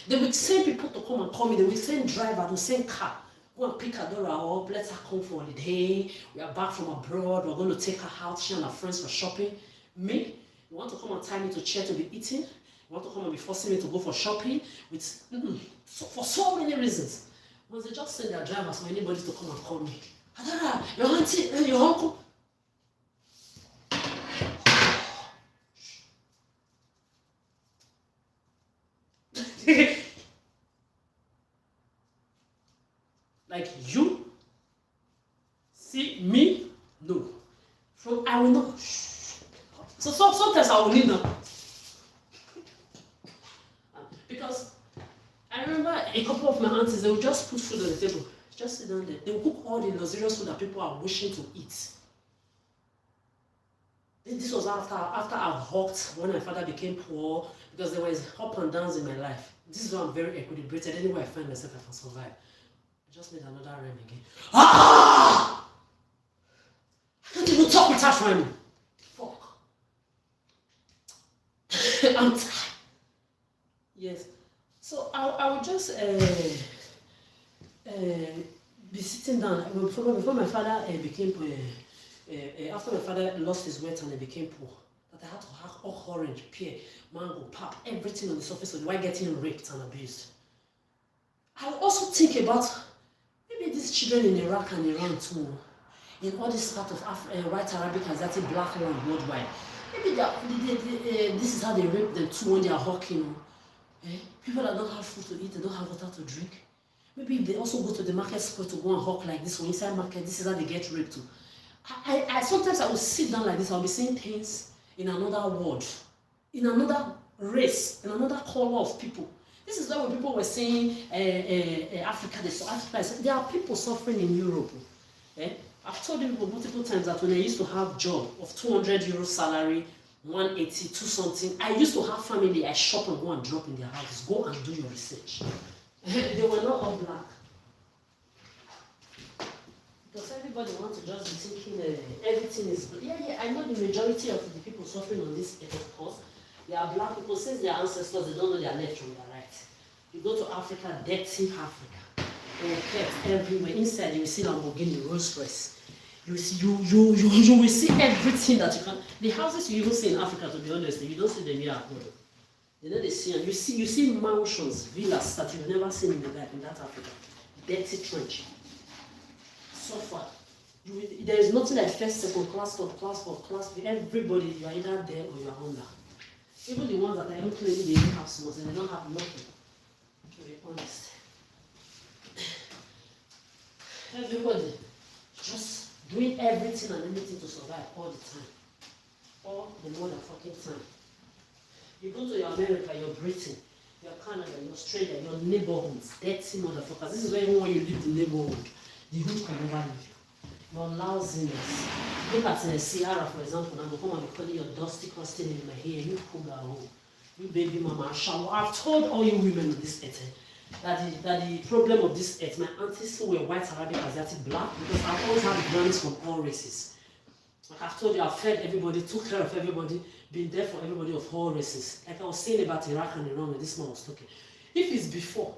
They will send people to come and call me. They will send driver, they will send car. Go and pick Adora up. Let her come for holiday. We are back from abroad. We're going to take her out. She and her friends for shopping. Me, you want to come and tie me to a chair to be eating? You want to come and be forcing me to go for shopping? For so many reasons. Once they just send their drivers for anybody to come and call me. Adora, your auntie, your uncle. Like you see me? No. So I will not. So sometimes I will need them. Because I remember a couple of my aunties, they would just put food on the table. Just sit down there. They will cook all the luxurious food that people are wishing to eat. This was after I worked when my father became poor, because there was up and downs in my life. This is why I'm very equilibrated. Anywhere I find myself, I can survive. I just made another rhyme again. Ah! I can't even talk without rhyming. Fuck. I'm tired. Yes. So I would just be sitting down. Before my father became after my father lost his weight and he became poor, that I had to hack orange, pear, mango, pap, everything on the surface of the while getting raped and abused. I would also think about maybe these children in Iraq and Iran too, in all this part of white Arabic, Asiatic, black land worldwide. Maybe this is how they rape them too when they are hawking. People that don't have food to eat, they don't have water to drink. Maybe if they also go to the market square to go and hawk like this, or inside market, this is how they get raped too. I sometimes I will sit down like this, I'll be seeing things in another world, in another race, in another color of people. This is why when people were saying Africa, there are people suffering in Europe. I've told you multiple times that when I used to have job of 200 euro salary, 180, 2 something, I used to have family, I shop and go and drop in their houses. Go and do your research. They were not all black. Because everybody wants to just be thinking everything is black. Yeah, I know the majority of the people suffering on this earth, of course, they are black people. Since their ancestors, they don't know their left from their right. You go to Africa, dirty Africa. They are kept everywhere. Inside, you will see Lamborghini, Rolls Royce. You will see everything that you can. The houses you even see in Africa, to be honest, you don't see them here at home. You know, they see, and you see mansions, villas that you've never seen in that Africa. Dirty trench. So far, there is nothing like first, second class, third class, fourth class. Everybody, you are either there or you are under. Even the ones that I don't claim they don't have small, and they don't have nothing. To be honest, everybody just doing everything and anything to survive all the time, all the motherfucking time. You go to your America, your Britain, your Canada, your Australia, your neighborhoods, dirty motherfuckers. This is where even when you leave the neighborhood, the hood can never leave you. Your lousiness. Look at Sierra, for example, and come and be calling your dusty question in my hair. You pull that home. You baby mama, shower. I've told all you women on this earth that the problem of this earth, my aunties who were white, Arabic, Asiatic, black, because I've always had grannies from all races. Like I've told you, I've fed everybody, took care of everybody, been there for everybody of all races. Like I was saying about Iraq and Iran when this man was talking. If it's before,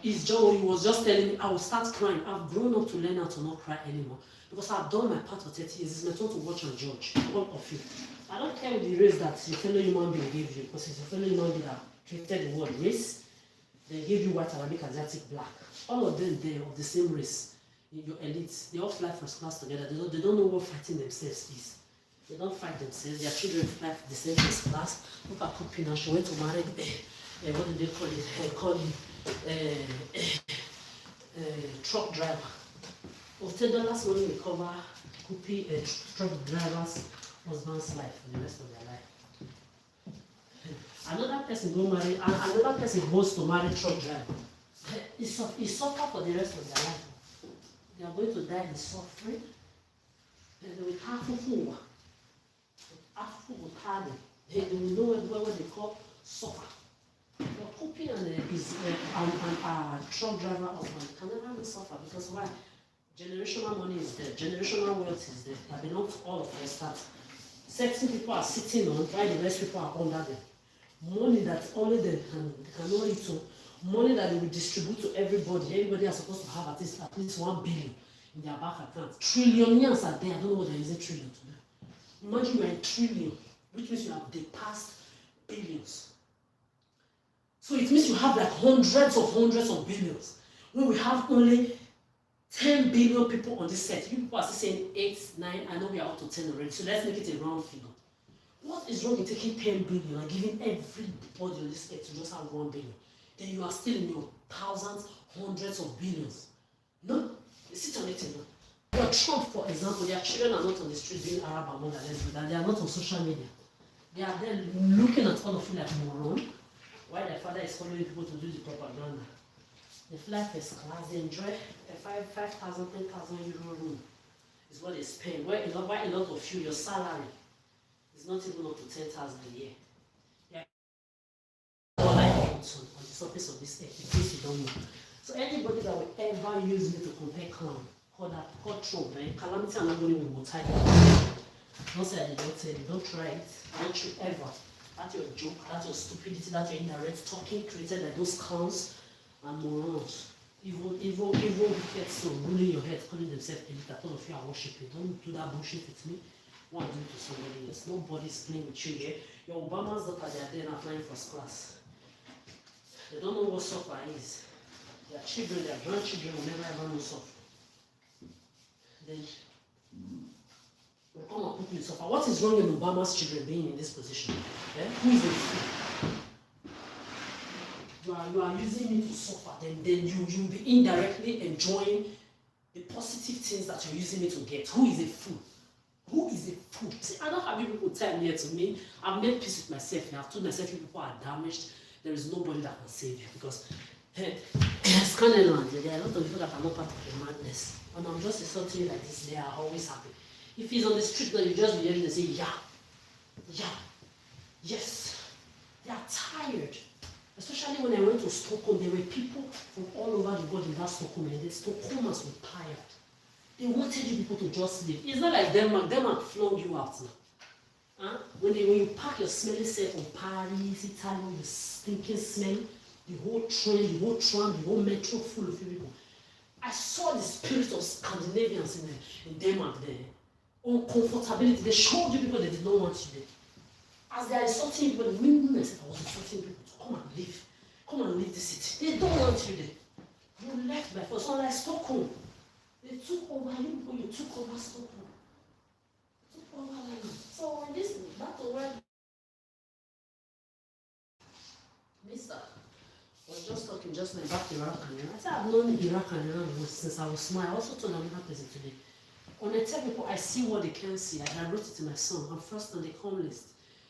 his job, he was just telling me, I will start crying. I've grown up to learn how to not cry anymore. Because I've done my part for 30 years. It's my turn to watch and judge all of you. I don't care with the race that your fellow human being gave you, because it's your fellow human being that created the word race. They gave you white, Arabic, Asiatic, black. All of them, they're of the same race. your elites, they all fly first class together. They don't know what fighting themselves is. They don't fight themselves. Their children fly the same first class. Look at Pupi now. She went to marry, what do they call it? Truck driver. Of $10 money will cover Pupi truck driver's husband's life for the rest of their life. Another person go marry, another person goes to marry truck driver. He suffer for the rest of their life. They are going to die in suffering. And they will have to after will pardon. They will know what they call suffer. But Pupi and truck driver husband can never suffer because why? Generational money is there, generational wealth is there. That belongs to all of us. That certain people are sitting on, while the rest people are under them. Money that only they can only to money that they will distribute to everybody. Everybody is supposed to have at least 1 billion in their bank account. Trillions are there. I don't know what there is a trillion to do. Imagine you are a trillion, which means you have passed billions. So it means you have like hundreds of billions. When we have only 10 billion people on this set, you people are still saying 8, 9. I know we are up to 10 already. So let's make it a round figure. What is wrong with taking 10 billion and giving everybody on this earth to just have 1 billion? Then you are still in your thousands, hundreds of billions. No, sit on it now. But Trump, for example, their children are not on the street being Arab among others, but they are not on social media. They are there looking at all of you like moron, while their father is following people to do the propaganda. They fly first class, they enjoy a 5,000, 10,000 euro room. Is what they spend. Why a lot of you, your salary is not even up to 10,000 a year. Yeah. All I want on the surface of this earth, in case you don't know. So anybody that will ever use me to compare clown, call Trump, calamity and nobody will tie it. Don't say I did not tell you, don't try it. Don't you ever. That's your joke, that's your stupidity, that's your indirect talking created by those clowns and morons. Evil wicked soul ruling your head, calling themselves elite that all of you are worshipping. Don't do that bullshit with me. What do to somebody else? Nobody's playing with you here. Your Obama's daughter, they are there now flying first class. They don't know what suffer is. Their children, their grandchildren will never ever know suffer. Then will come and put me in suffer. What is wrong in Obama's children being in this position? Who is a fool? You are using me to suffer, then you'll be indirectly enjoying the positive things that you're using me to get. Who is a fool? Who is a fool? See, I don't have you people time here to me. I've made peace with myself now. I've told myself you people are damaged. There is nobody that can save you because Scannerland, there are a lot of people that are not part of the madness. And I'm just insulting you like this, they are always happy. If he's on the street, then you just be hearing them say, yeah, yes. They are tired. Especially when I went to Stockholm, there were people from all over the world in that Stockholm, and the Stockholmers were tired. They wanted you people to just leave. It's not like Denmark flung you out now. Huh? When you pack your smelly self from Paris, Italy, the stinking smell, the whole train, the whole tram, the whole metro full of people. I saw the spirit of Scandinavians in Denmark there. Uncomfortability. They showed you people they did not want you there. As they are insulting people, the meanness I was insulting people to come and leave. Come and leave the city. They don't want you there. You left by force. Unlike Stockholm. They took over you people, you took over Stockholm. Took over London. So when this battle where Mister was just talking just now about Iraq and Iran. I said I've known Iraq and Iran since I was small. I also told another person today. When I tell people I see what they can't see, I wrote it in my song. I'm first on the come list.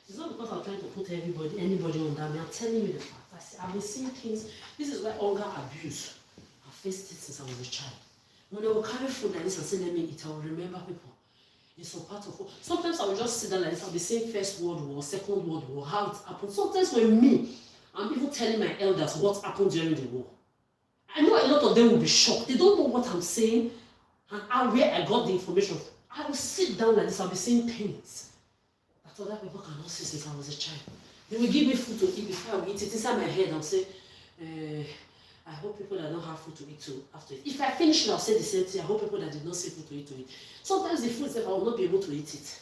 It's not because I'm trying to put anybody on that. I'm telling you the fact. I've been seeing things. This is why hunger abuse. I've faced it since I was a child. When I will carry food like this and say, let me eat, I will remember people. It's some part of what. Sometimes I will just sit down like this. I'll be saying First World War, Second World War, how it happened. Sometimes when I'm even telling my elders what happened during the war. I know a lot of them will be shocked. They don't know what I'm saying and where I got the information. I will sit down like this. I'll be saying things that other people cannot see since I was a child. They will give me food to eat before I will eat it. Inside my head, I'll say, I hope people that don't have food to eat to after it. If I finish it, I'll say the same thing. I hope people that did not see food to eat. Sometimes the food itself, I will not be able to eat it.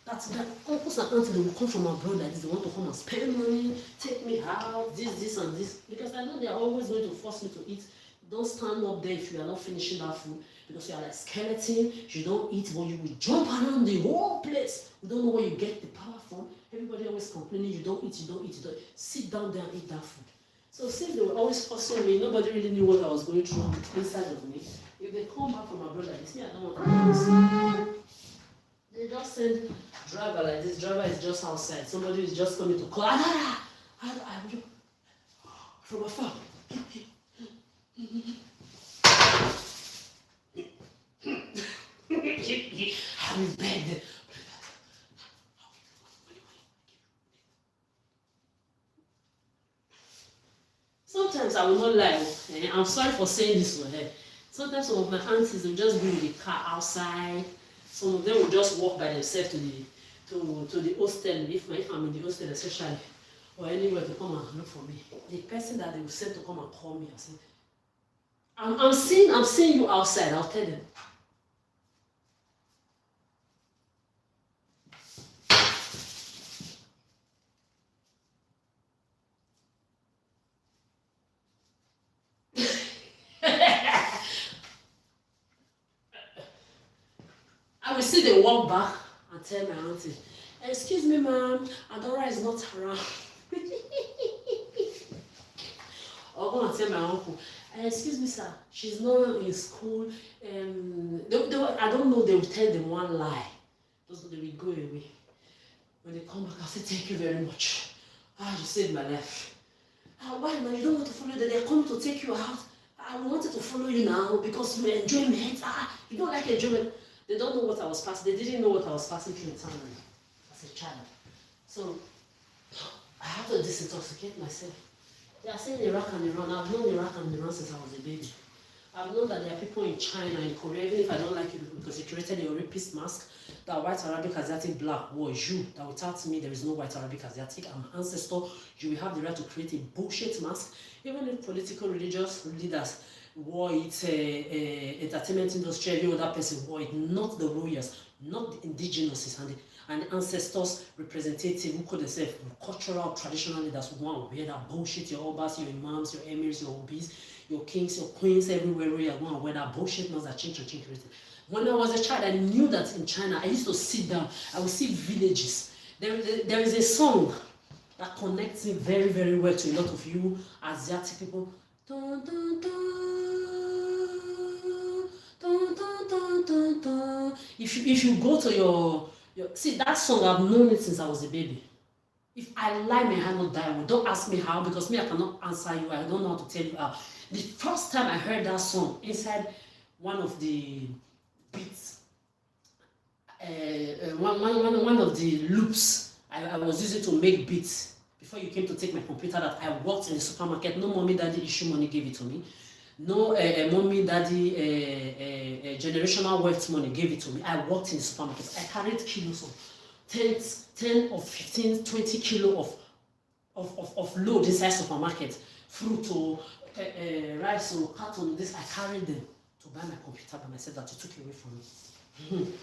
That's that uncles and aunts, they will come from abroad like this. They want to come and spend money, take me out, this and this. Because I know they are always going to force me to eat Don't stand up there if you are not finishing that food because you are like skeleton. You don't eat, but you will jump around the whole place. You don't know where you get the power from. Everybody always complaining, you don't eat, you don't eat, you don't eat. Sit down there and eat that food. So since they were always forcing me, nobody really knew what I was going through inside of me. If they come back from abroad like this, me, I don't want to. They just send driver like this. Driver is just outside. Somebody is just coming to call. From afar. I'm in bed. Sometimes I will not lie. I'm sorry for saying this one. Sometimes some of my aunties will just bring the car outside. Some of them will just walk by themselves to the hostel, if I'm in the hostel especially, or anywhere to come and look for me. The person that they will send to come and call me, I say, I'm seeing you outside. I'll tell them. I will see they walk back and tell my auntie, excuse me, ma'am, Adora is not around. Or go and tell my uncle, excuse me, sir, she's not in school. I don't know, they will tell them one lie. Those they will go away. When they come back, I'll say, thank you very much. You saved my life. Why, man, you don't want to follow them? They're coming to take you out. I wanted to follow you now because you enjoyment. You don't like enjoyment. They don't know what I was passing. They didn't know what I was passing through in time as a child. So I have to disintoxicate myself. They are saying Iraq and Iran. I've known Iraq and Iran since I was a baby. I've known that there are people in China and Korea, even if I don't like it because you created a rapist mask, that white, Arabic, Asiatic, black was you. That without me, there is no white, Arabic, Asiatic. I'm an ancestor. You will have the right to create a bullshit mask. Even if political, religious leaders wore it, entertainment industry, every other person wore it, not the royals, not the indigenous and the ancestors representative who call themselves cultural, traditional leaders who want to wear that bullshit, your obas, your imams, your emirs, your obis, your kings, your queens, everywhere where you're going to wear that bullshit mask that change. When I was a child, I knew that in China, I used to sit down, I would see villages. There is a song that connects me very, very well to a lot of you Asiatic people. Dun, dun, dun, dun, dun, dun, dun, dun. If you go to your see that song, I've known it since I was a baby. If I lie, may I not die. Well, don't ask me how, because me, I cannot answer you. I don't know how to tell you how. The first time I heard that song inside one of the beats, one of the loops I was using to make beats before you came to take my computer, that I worked in the supermarket. No mommy, daddy issue money gave it to me. No mommy, daddy generational wealth money gave it to me. I worked in the supermarket. I carried kilos of 10 or 15, 20 kilo of load inside supermarket. Fruit or rice or carton, this, I carried them to buy my computer by myself that you took away from me.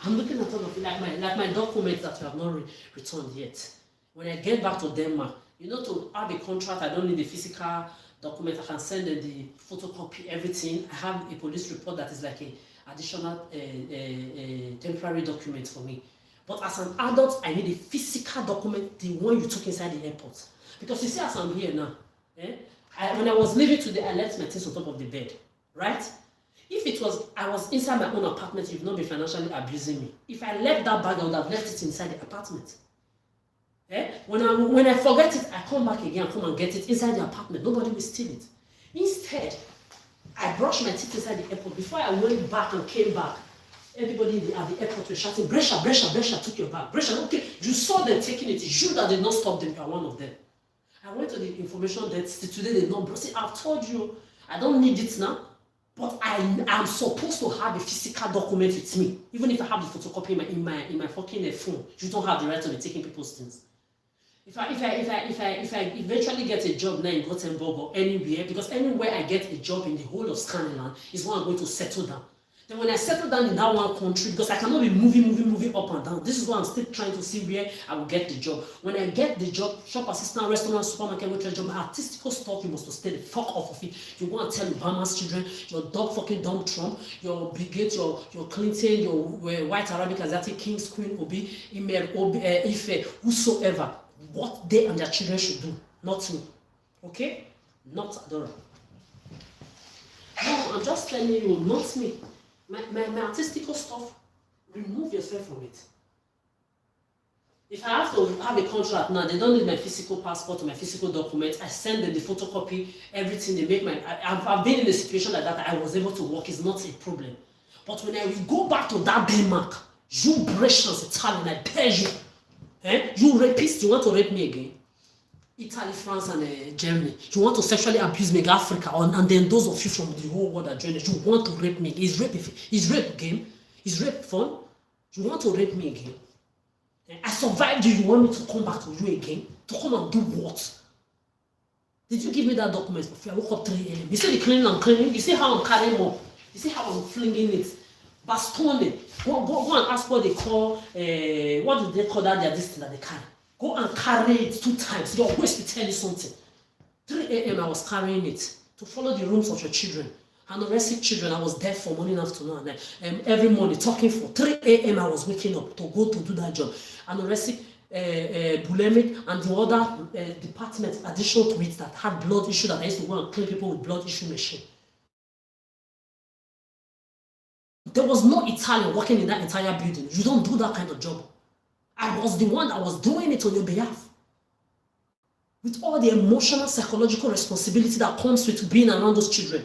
I'm looking at all of it, like my documents that you have not returned yet. When I get back to Denmark, you know, to have a contract, I don't need a physical document. I can send them the photocopy, everything. I have a police report that is like an additional temporary document for me. But as an adult, I need a physical document, the one you took inside the airport. Because you see, as I'm here now, when I was leaving today, I left my things on top of the bed, right? If it was, I was inside my own apartment, you've not been financially abusing me. If I left that bag, I would have left it inside the apartment. When I forget it, I come back again, come and get it inside the apartment. Nobody will steal it. Instead, I brushed my teeth inside the airport. Before I went back and came back, everybody at the airport was shouting, Brescia took your bag. Brescia, okay, you saw them taking it. It's you that did not stop them. You are one of them. I went to the information desk today. They did not. See, I've told you, I don't need it now, but I'm supposed to have a physical document with me. Even if I have the photocopy in my fucking phone, you don't have the right to be taking people's things. If I eventually get a job now in Göteborg or anywhere, because anywhere I get a job in the whole of Scandinavia is where I'm going to settle down. And when I settle down in that one country, because I cannot be moving up and down, this is why I'm still trying to see where I will get the job. When I get the job, shop assistant, restaurant, supermarket, waitress job, artistical stuff, you must stay the fuck off of it. You go and tell Obama's children, your dog fucking Donald Trump, your Brigade, your Clinton, your white Arabic Asiatic kings, Queen Obi, Imer, Obi, Ife, whosoever, what they and their children should do, not me. Okay? Not Adora. No, I'm just telling you, not me. My artistical stuff, remove yourself from it. If I have to have a contract now, they don't need my physical passport or my physical documents. I send them the photocopy, everything. They make I've been in a situation like that. I was able to work. It's not a problem. But when I will go back to that Denmark, you British Italian, I dare you. You rapist, you want to rape me again? Italy, France, and Germany. You want to sexually abuse me in Africa, and then those of you from the whole world are joining. You want to rape me? Is rape game? Is rape fun? You want to rape me again? I survived you. You want me to come back to you again? To come and do what? Did you give me that document before I woke up 3 a.m.? You see the cleaning I'm cleaning? You see how I'm carrying up? You see how I'm flinging it? Bastone. Go and ask what they call, what do they call that? This thing that they carry. Go and carry it 2 times. Your waist will tell you something. 3 a.m. I was carrying it to follow the rooms of your children. Anorexic children, I was there for morning, afternoon, and every morning talking for 3 a.m. I was waking up to go to do that job. Anorexic, bulimic, and the other departments additional to it that had blood issue that I used to go and clean people with blood issue machine. There was no Italian working in that entire building. You don't do that kind of job. I was the one that was doing it on your behalf. With all the emotional, psychological responsibility that comes with being around those children.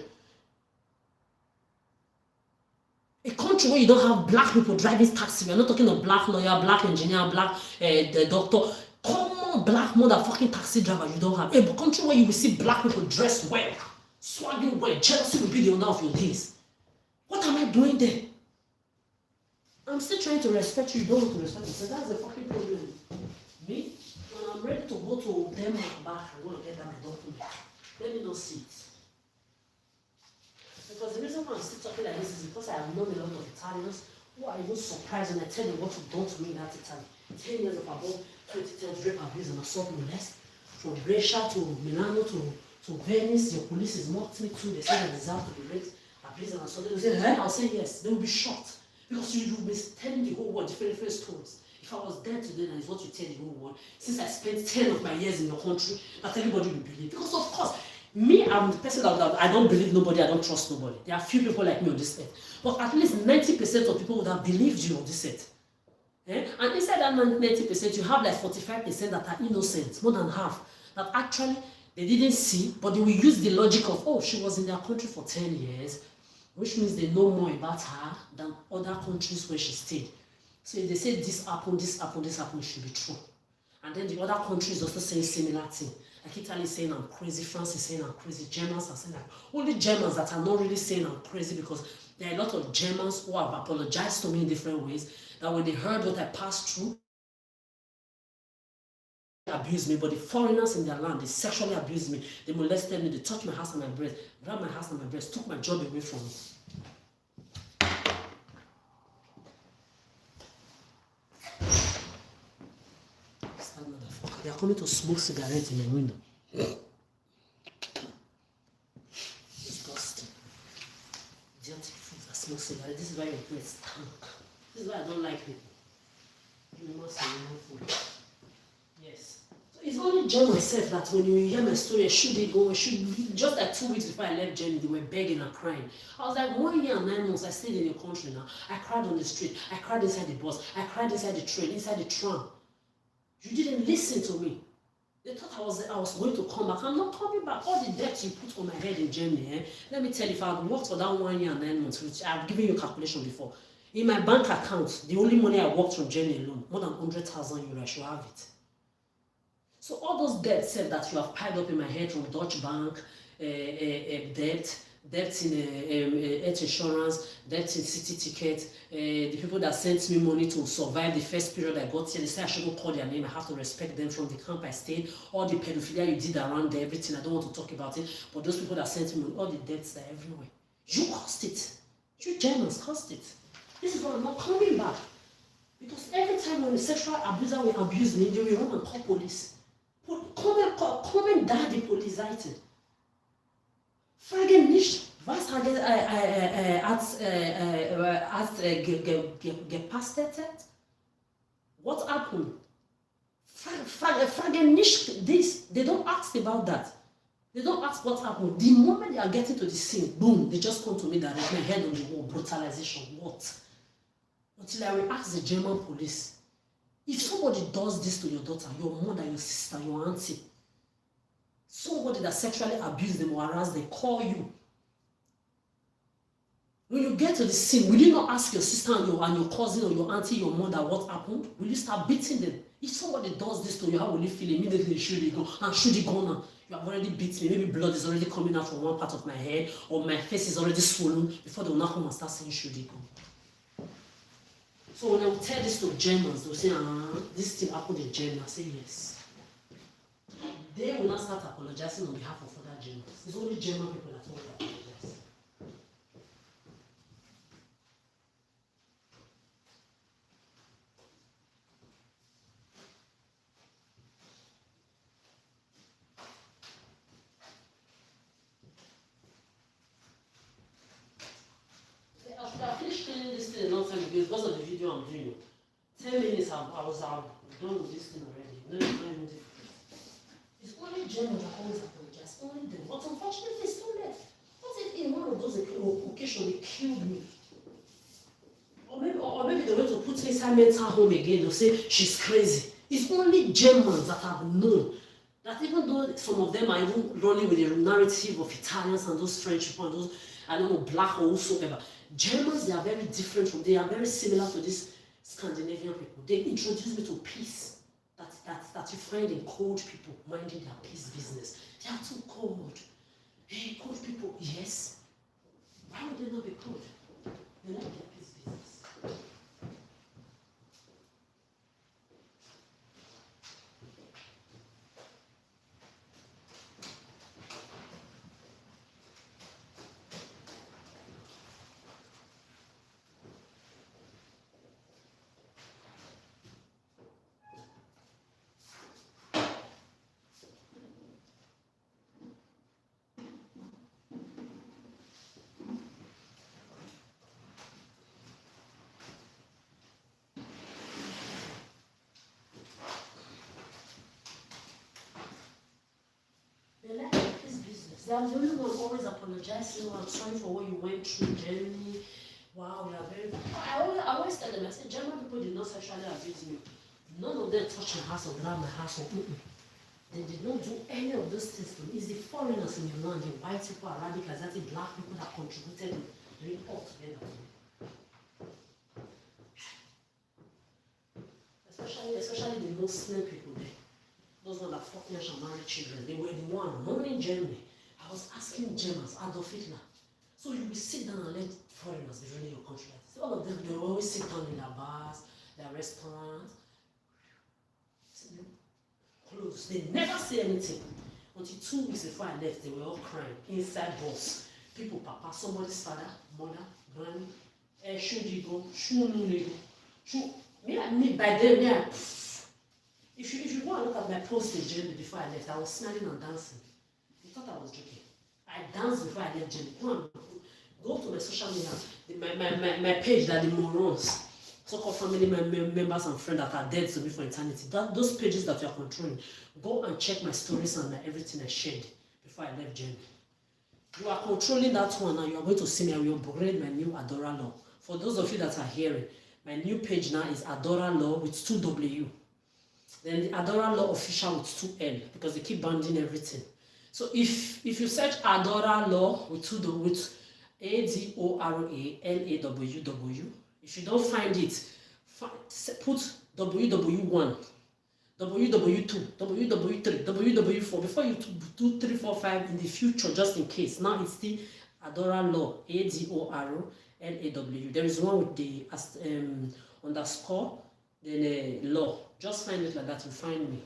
A country where you don't have black people driving taxi. We're not talking of black lawyer, black engineer, black the doctor. Common black motherfucking taxi driver you don't have. A country where you will see black people dressed well, swagging well. Jealousy will be the order of your days. What am I doing there? I'm still trying to respect you. You don't want to respect me. So that's the fucking problem. Me, when I'm ready to go to Denmark back, I want to get that document. Let me not see it. Because the reason why I'm still talking like this is because I have known a lot of Italians who are even surprised when I tell them what you've done to me in that Italy. 10 years of above 20 times rape, abuse, and assault, molest. From Brescia to Milano to Venice, your police is mocked me too. They say I deserve to be raped, abused, and assaulted. They say, I'll say yes. They will be shocked. Because you will be telling the whole world different stories. If I was there today, that is what you tell the whole world. Since I spent 10 of my years in your country, that everybody will believe. Because of course, me, I'm the person that I don't believe nobody, I don't trust nobody. There are few people like me on this earth. But at least 90% of people would have believed you on this earth. And inside that 90%, you have like 45% that are innocent, more than half, that actually they didn't see, but they will use the logic of, oh, she was in their country for 10 years, which means they know more about her than other countries where she stayed. So if they say this happened, it should be true. And then the other countries also saying similar thing. Like Italy is saying I'm crazy, France is saying I'm crazy, Germans are saying that. Only Germans that are not really saying I'm crazy, because there are a lot of Germans who have apologized to me in different ways, that when they heard what I passed through, they abused me. But the foreigners in their land, they sexually abused me, they molested me, they touched my house and my breast, grabbed my house and my breast, took my job away from me. They are coming to smoke cigarettes in my window. Disgusting. Idiotic fools that smoke cigarettes. This is why your place stank. This is why I don't like people. You must have no food. Yes. So it's only John myself that when you hear my story, should they go? Just like 2 weeks before I left Germany, they were begging and crying. I was like, 1 year and 9 months, I stayed in your country now. I cried on the street. I cried inside the bus. I cried inside the train, inside the tram. You didn't listen to me. They thought I was going to come back. I'm not coming back. All the debts you put on my head in Germany, let me tell you, if I had worked for that 1 year and 9 months, which I've given you a calculation before, in my bank account, the only money I worked from Germany alone, more than 100,000 euros, I should have it. So all those debts said that you have piled up in my head from Deutsche Bank, debts in health insurance, debts in city ticket, the people that sent me money to survive the first period I got here, they say I shouldn't call their name, I have to respect them from the camp I stayed, all the pedophilia you did around there, everything, I don't want to talk about it, but those people that sent me money, all the debts are everywhere. You caused it. You Germans caused it. This is why I'm not coming back. Because every time when a sexual abuser will abuse me, they will run and call police. Kommen da die Polizei. Frage nicht, was hat gepastet? What happened? Frage nicht this. They don't ask about that. They don't ask what happened. The moment they are getting to the scene, boom, they just come to me direct, my head on the wall, brutalization. What? Until I will ask the German police, if somebody does this to your daughter, your mother, your sister, your auntie, somebody that sexually abused them or harassed them, call you. When you get to the scene, will you not ask your sister and your cousin or your auntie, your mother, what happened? Will you start beating them? If somebody does this to you, how will you feel? Immediately should you go? And should you go now? You have already beat me. Maybe blood is already coming out from one part of my head, or my face is already swollen. Before they will not come and start saying, should you go? So when I will tell this to Germans, they will say, this thing happened in Germany. I say, yes. They will not start apologizing on behalf of other Germans. It's only German people that will apologize. I should have finished cleaning this thing a long time ago because of the video I'm doing. 10 minutes I was out done with this thing already. No, it's not even difficult. It's only Germans that always apologize. Only them. But unfortunately, it's too late. What if in one of those occasions they killed me? Or maybe they went to put me inside mental home again. They'll say she's crazy. It's only Germans that have known that even though some of them are even running with the narrative of Italians and those French people and those, I don't know, black or whosoever. Germans, they are very different from, they are very similar to these Scandinavian people. They introduced me to peace that you find in cold people minding their peace business. They are too cold. Hey, cold people, yes. Why would they not be cold? They like their peace business. I'm the only one always apologizing. I'm sorry for what you went through, Germany. Wow, you are very. I always tell them, I say, German people did not sexually abuse me. None of them touched my house or grabbed my house or They did not do any of those things to me. It's the foreigners in your land, the white people, Arabic, Asiatic, black people that contributed to doing all together to me. Especially the Muslim people there. Those ones that fought me and married children. They were the one, not in Germany. I was asking Germans, Adolf Hitler. So you will sit down and let foreigners be running your country like this. All of them, they will always sit down in their bars, their restaurants, closed. They never say anything. Until 2 weeks before I left, they were all crying inside bus. People, papa, somebody's father, mother, granny, should you go, should you go, me by then, if you go and look at my post in Germany before I left, I was smiling and dancing. You thought I was joking. I danced before I left Germany. Go to my social media, my page that the morons, so-called family members and friends that are dead to me for eternity. Those pages that you are controlling, go and check my stories and everything I shared before I left Germany. You are controlling that one and you are going to see me. I will upgrade my new Adora Law. For those of you that are hearing, my new page now is Adora Law with 2 W. Then the Adora Law official with 2 L because they keep banding everything. So if you search Adora Law with ADORALAWW, if you don't find it, put WW1, WW2, WW3, WW4 before you do 3, 4, 5 in the future, just in case. Now it's the Adora Law, ADORALAW. There is one with the underscore, then law. Just find it like that, you find me.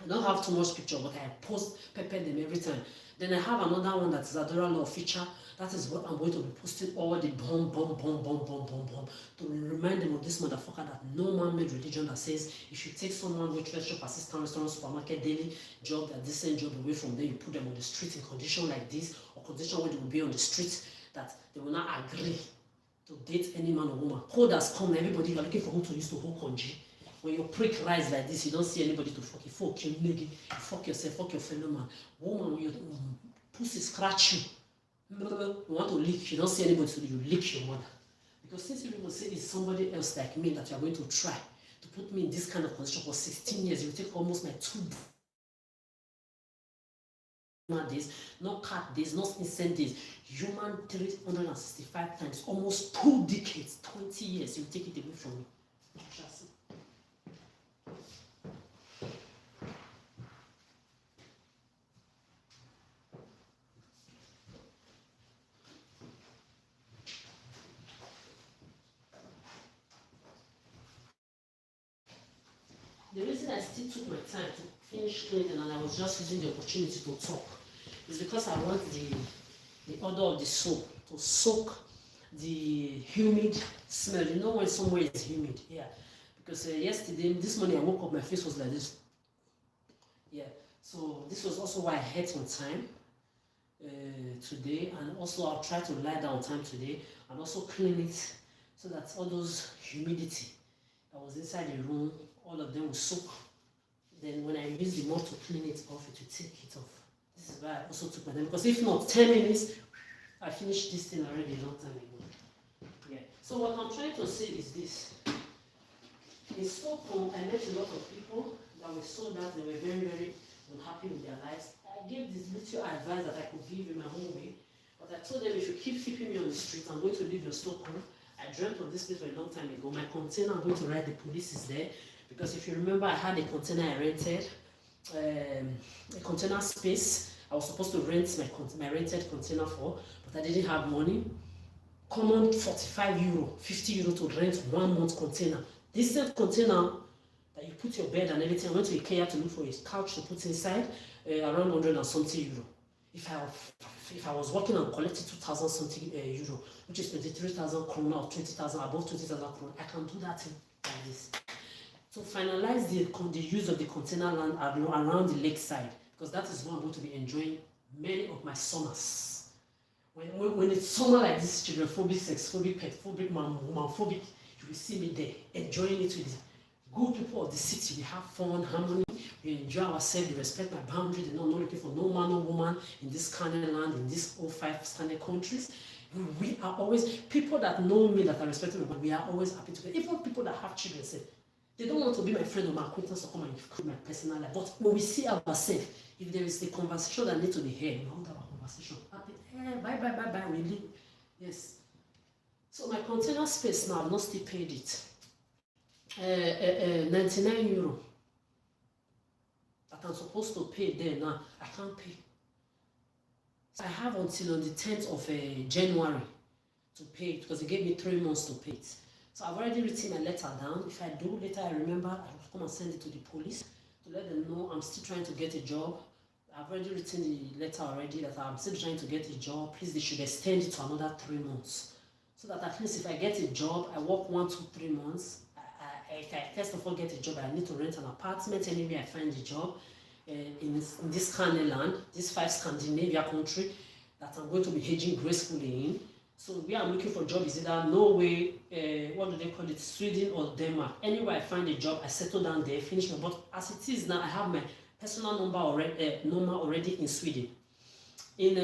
I don't have too much picture, but I post pepper them every time. Then I have another one that is Adora Law feature. That is what I'm going to be posting all the bomb to remind them of this motherfucker that no man-made religion that says if you take someone with shop, assistant, restaurant, supermarket, daily job, that decent job away from them, you put them on the street in condition like this, or condition where they will be on the street, that they will not agree to date any man or woman. Code has come, everybody, you are looking for who to use to hold congee. When your prick rise like this, you don't see anybody to fuck you. Fuck you, nigga. You fuck yourself, fuck your fellow man. Woman, when your pussy scratch you, you want to lick, you don't see anybody, so you lick your mother. Because since you people say it's somebody else like me that you are going to try to put me in this kind of position for 16 years, you take almost my 2 days, not cat days, not innocent days, human 365 times, almost 2 decades, 20 years, you take it away from me. The reason I still took my time to finish cleaning and I was just using the opportunity to talk is because I want the odor of the soap to soak the humid smell. You know when somewhere is humid? Yeah. Because yesterday, this morning I woke up, my face was like this. Yeah. So this was also why I ate on time today, and also I'll try to lie down on time today and also clean it so that all those humidity that was inside the room, all of them will soak. Then when I use the mop to clean it off, it will take it off. This is why I also took my time, because if not 10 minutes, I finished this thing already a long time ago. Yeah. So what I'm trying to say is this. In Stockholm, I met a lot of people that were so that they were very, very unhappy with their lives. I gave this little advice that I could give in my own way, but I told them if you keep keeping me on the street, I'm going to leave your Stockholm. I dreamt of this place for a long time ago. My container, I'm going to write the police is there. Because if you remember, I had a container I rented, a container space. I was supposed to rent my rented container for, but I didn't have money. Common 45 euro, 50 euro to rent 1 month container. This container that you put your bed and everything. I went to IKEA to look for a couch to put inside, around 100 and something euro. If I was working and collecting 2,000 something euro, which is 23,000 krona or 20,000, above 20,000 krona, I can do that like this. To finalize the use of the container land around the lakeside, because that is where I'm going to be enjoying many of my summers. When it's summer like this, children-phobic, sex-phobic, pet-phobic, woman-phobic, you will see me there, enjoying it with the good people of the city. We have fun, harmony, we enjoy ourselves, we respect my boundaries, they're not looking for no man or woman in this kind of land, in these all 5 standard countries. We are always, people that know me, that are respected, but we are always happy together. Even people that have children say, they don't want to be my friend or my acquaintance or come and include my personal life. But when we see ourselves, if there is a conversation that needs to be heard, we hold our conversation. Happy, bye, we leave. Yes. So my container space now, I've not still paid it. 99 euro. That I'm supposed to pay there now, I can't pay. So I have until on the 10th of January to pay it, because they gave me 3 months to pay it. So I've already written my letter down. If I do later, I remember, I will come and send it to the police to let them know I'm still trying to get a job. I've already written the letter already that I'm still trying to get a job. Please, they should extend it to another 3 months. So that at least if I get a job, I work 1, 2, 3 months. If I first of all get a job, I need to rent an apartment anywhere I find a job in this kind of land, this 5 Scandinavia country that I'm going to be aging gracefully in. So where I'm looking for a job is either Norway, what do they call it, Sweden or Denmark. Anywhere I find a job, I settle down there, finish my. But as it is now, I have my personal number already in Sweden. In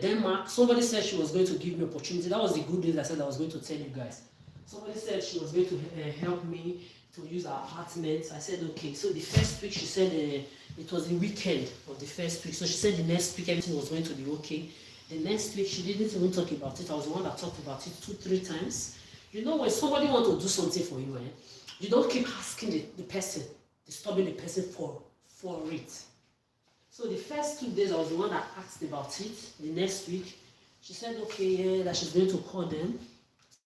Denmark, somebody said she was going to give me opportunity. That was the good news I said I was going to tell you guys. Somebody said she was going to help me to use her apartment. I said okay. So the first week she said it was the weekend of the first week. So she said the next week everything was going to be okay. The next week, she didn't even talk about it. I was the one that talked about it 2, 3 times. You know, when somebody wants to do something for you, you don't keep asking the person, disturbing the person for it. So the first 2 days, I was the one that asked about it. The next week, she said, okay, yeah, that she's going to call them.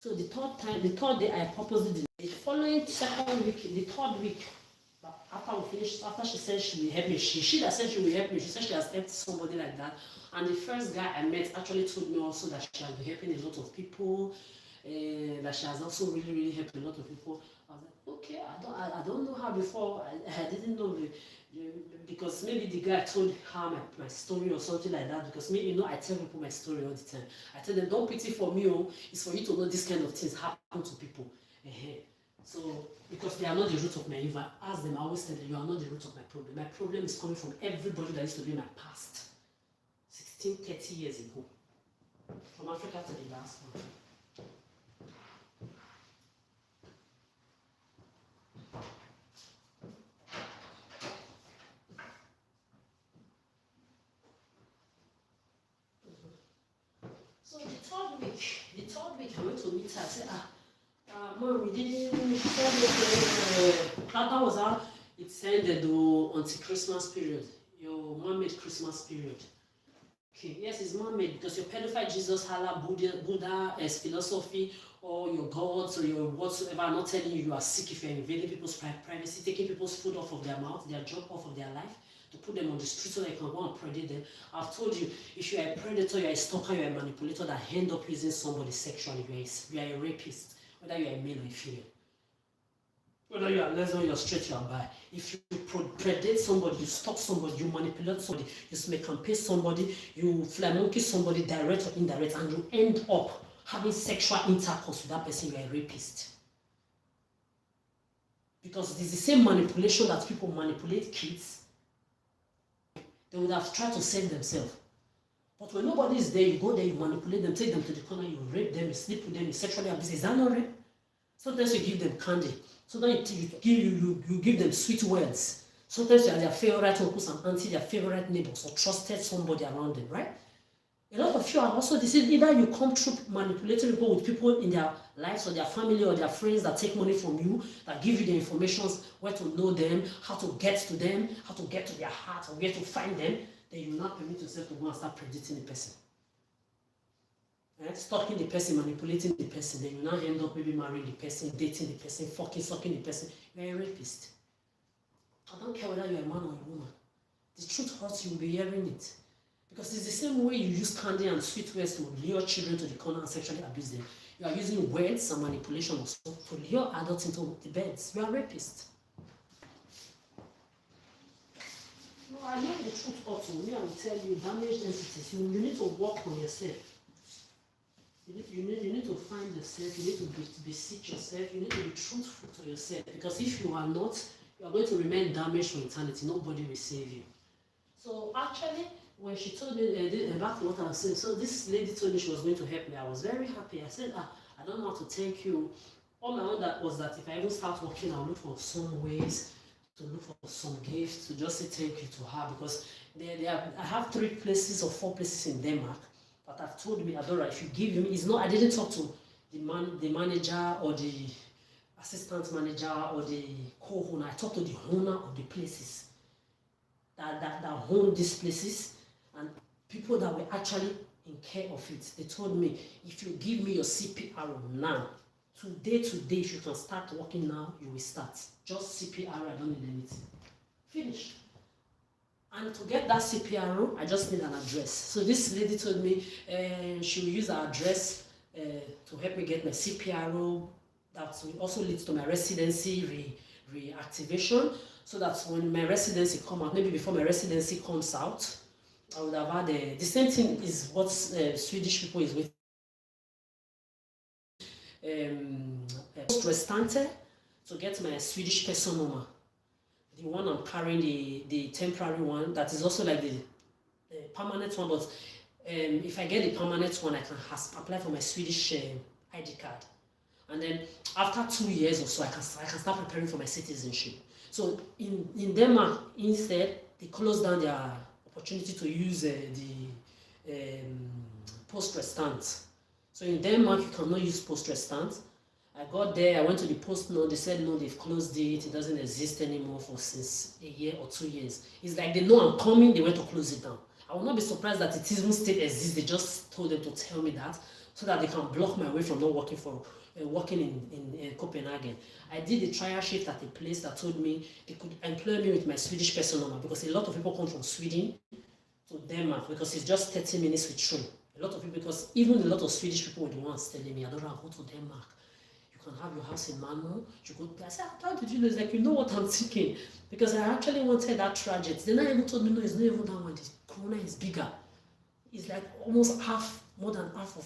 So the third day, I purposely did it. The following 2nd week, the 3rd week, after she said she will help me, she that said she will help me, she said she has helped somebody like that. And the first guy I met actually told me also that she has been helping a lot of people, that she has also really helped a lot of people. I was like, okay, I don't know her before. I didn't know because maybe the guy told her my story or something like that. Because me, I tell people my story all the time. I tell them, don't pity for me, it's for you to know this kind of things happen to people. So, because they are not the root of my evil, I ask them, I always tell them, you are not the root of my problem. My problem is coming from everybody that used to be my past. 16, 30 years ago. From Africa to the last one. So the third week I went to meet her. I said, Mom, we didn't that was how it ended until Christmas period. Your mom made Christmas period. Okay, yes, it's man-made because your pedophile Jesus, Allah, Buddha as philosophy, or your gods or your whatsoever are not telling you are sick if you're invading people's privacy, taking people's food off of their mouth, their job off of their life, to put them on the street so they can go and predate them. I've told you, if you are a predator, you are a stalker, you are a manipulator that end up using somebody sexually, you are a rapist, whether you are a male or a female. Whether you are lesbian, you're straight, you are bi. If you predate somebody, you stalk somebody, you manipulate somebody, you snake and pay somebody, you fly monkey somebody, direct or indirect, and you end up having sexual intercourse with that person, you are a rapist. Because it is the same manipulation that people manipulate kids. They would have tried to save themselves. But when nobody is there, you go there, you manipulate them, take them to the corner, you rape them, you sleep with them, you sexually abuse. Is that not rape? Sometimes you give them candy. Sometimes you give them sweet words. Sometimes you are their favorite uncles and aunties, their favorite neighbors, or trusted somebody around them, right? A lot of you are also deceived. Either you come through manipulating people with people in their lives or their family or their friends that take money from you, that give you the information where to know them, how to get to them, how to get to their heart, or where to find them. Then you will not permit yourself to go and start predicting the person. Stalking the person, manipulating the person, then you now end up maybe marrying the person, dating the person, sucking the person. You're a rapist. I don't care whether you're a man or a woman. The truth hurts, you will be hearing it. Because it's the same way you use candy and sweet words to lure children to the corner and sexually abuse them. You are using words and manipulation also to lure adults into the beds. You are rapists. No, I know the truth hurts. Me, I will tell you, damaged entities. You need to work on yourself. You need to find yourself, you need to beseech yourself, you need to be truthful to yourself. Because if you are not, you are going to remain damaged for eternity. Nobody will save you. So actually, when she told me about what I was saying, so this lady told me she was going to help me. I was very happy. I said, I don't know how to thank you. All my own that was that if I even start working, I'll look for some ways to look for some gifts to just say thank you to her. Because I have 3 places or 4 places in Denmark. But I've told me, Adora, if you give me, it's not, I didn't talk to the manager or the assistant manager or the co-owner. I talked to the owner of the places that own these places and people that were actually in care of it. They told me, if you give me your CPR now, today, if you can start working now, you will start. Just CPR, I don't need anything. Finished. And to get that CPRO, I just need an address. So this lady told me she will use her address to help me get my CPRO. That will also lead to my residency reactivation. So that when my residency comes out, maybe before my residency comes out, I would have had the same thing is what Swedish people is with. Post-restante to get my Swedish personnummer. The one I'm carrying, the temporary one, that is also like the permanent one, but if I get the permanent one, I can apply for my Swedish ID card. And then after 2 years or so, I can start preparing for my citizenship. So in Denmark, instead, they closed down their opportunity to use the post-restant. So in Denmark, you cannot use post-restant. I got there, I went to the post, no, they said no, they've closed it doesn't exist anymore since a year or 2 years. It's like they know I'm coming, they went to close it down. I will not be surprised that it even still exists, they just told them to tell me that. so that they can block my way from not working in Copenhagen. I did a trial shift at a place that told me they could employ me with my Swedish person number, because a lot of people come from Sweden to Denmark because it's just 30 minutes with train. A lot of people, because even a lot of Swedish people were the ones telling me, I don't know, go to Denmark. You can have your house in Malmo. You go. I said, how did you know? It's like, you know what I'm thinking, because I actually wanted that traject. Then I even told me, no, it's not even that one. The corona is bigger. It's like almost half, more than half of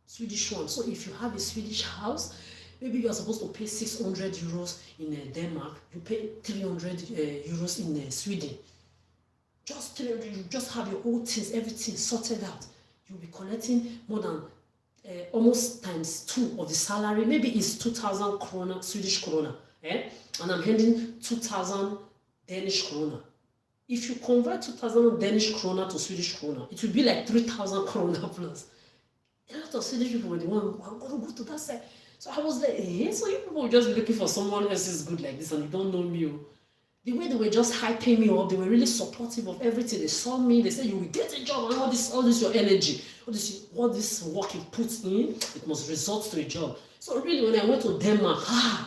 Swedish one. So if you have a Swedish house, maybe you are supposed to pay 600 euros in Denmark. You pay 300 euros in Sweden. Just 300, you just have your old things, everything sorted out. You'll be collecting more than almost times 2 of the salary. Maybe it's 2,000 krona, Swedish krona, and I'm handing 2,000 Danish krona. If you convert 2,000 Danish krona to Swedish krona, it will be like 3,000 krona plus. A lot of Swedish people were the one who are going to go to that side. So I was like, so you people were just looking for someone else's good like this, and you don't know me. The way they were just hyping me up, they were really supportive of everything. They saw me, they said, you will get a job, and all this your energy, all this work you put in, it must result to a job. So really, when I went to Denmark,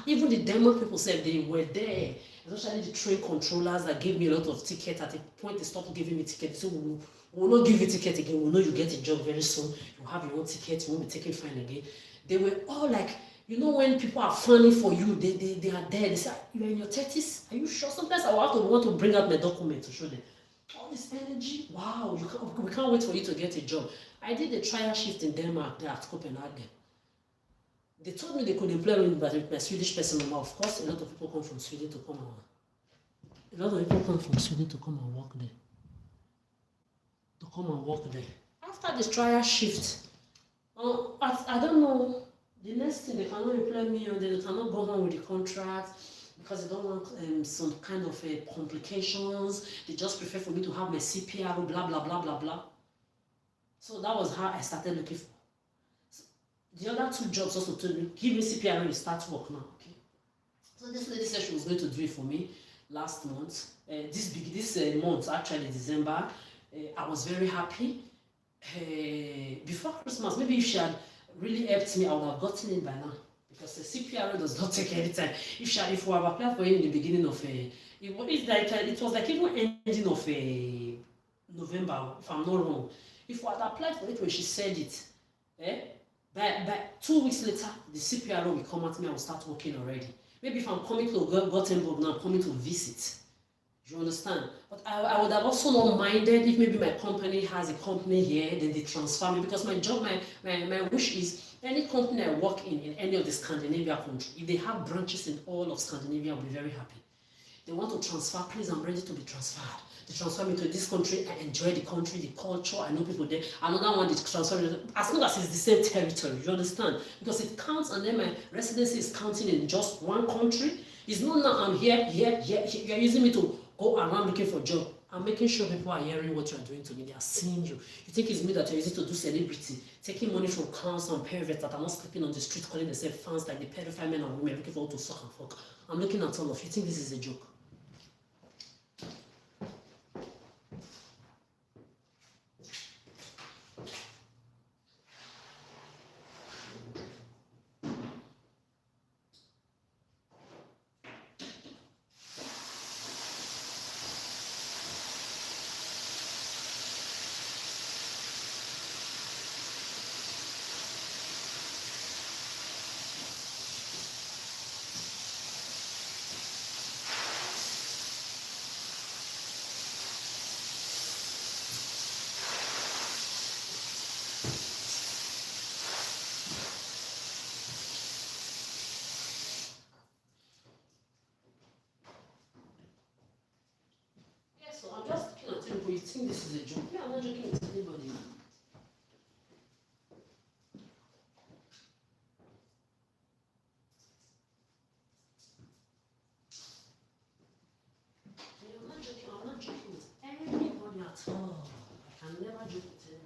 even the Denmark people said they were there. Especially the train controllers that gave me a lot of tickets. At a point, they stopped giving me tickets. So we will not give you ticket again. We know you get a job very soon. You have your own ticket. You won't be taken fine again. They were all like, you know, when people are funny for you, they are there. They say, you're in your 30s? Are you sure? Sometimes I will have to want to bring out my document to show them. All this energy, wow, we can't wait for you to get a job. I did a trial shift in Denmark there at Copenhagen. They told me they could employ me with my Swedish person number. Of course, a lot of people come from Sweden to come and work there. After this trial shift, I don't know. The next thing, they cannot employ me, or they cannot go on with the contract because they don't want some kind of complications. They just prefer for me to have my CPR, blah blah blah blah blah. So that was how I started looking for. The other 2 jobs also told me, give me CPR and start work now. Okay. So this lady said she was going to do it for me last month. This month, actually December, I was very happy. Before Christmas, maybe if she had really helped me, I would have gotten it by now. Because the CPR does not take any time. If we have applied for it in the beginning of it was like even ending of November, if I'm not wrong. If we had applied for it when she said it, But 2 weeks later, the CPRO will come at me and will start working already. Maybe if I'm coming to Gothenburg now, I'm coming to visit. You understand? But I would have also not minded if maybe my company has a company here, then they transfer me. Because my job, my wish is any company I work in any of the Scandinavia countries, if they have branches in all of Scandinavia, I'll be very happy. They want to transfer, please, I'm ready to be transferred. They transfer me to this country, I enjoy the country, the culture, I know people there. Another one, they transfer me, as long as it's the same territory, you understand? Because it counts, and then my residency is counting in just one country. It's not now I'm here, you're using me to go around looking for a job. I'm making sure people are hearing what you're doing to me, they are seeing you. You think it's me that you're using to do celebrity, taking money from clowns and perverts that are not sleeping on the street, calling themselves fans like the pedophile men and women looking for to suck and fuck. I'm looking at all of you. Think this is a joke? So I'm just looking at you, but you think this is a joke. Yeah, I'm not joking with anybody. Yeah, I'm not joking with anybody at all. I can never joke with anybody.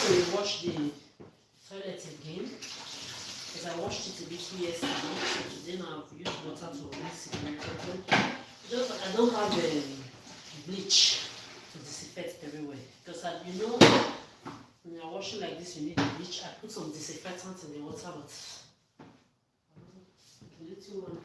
to wash the toilet again because I washed it a bit yesterday. So today now I've used water to rinse it. Just I don't have bleach to disinfect everywhere because you know when you're washing like this you need bleach. I put some disinfectant in the water, but the little one I have.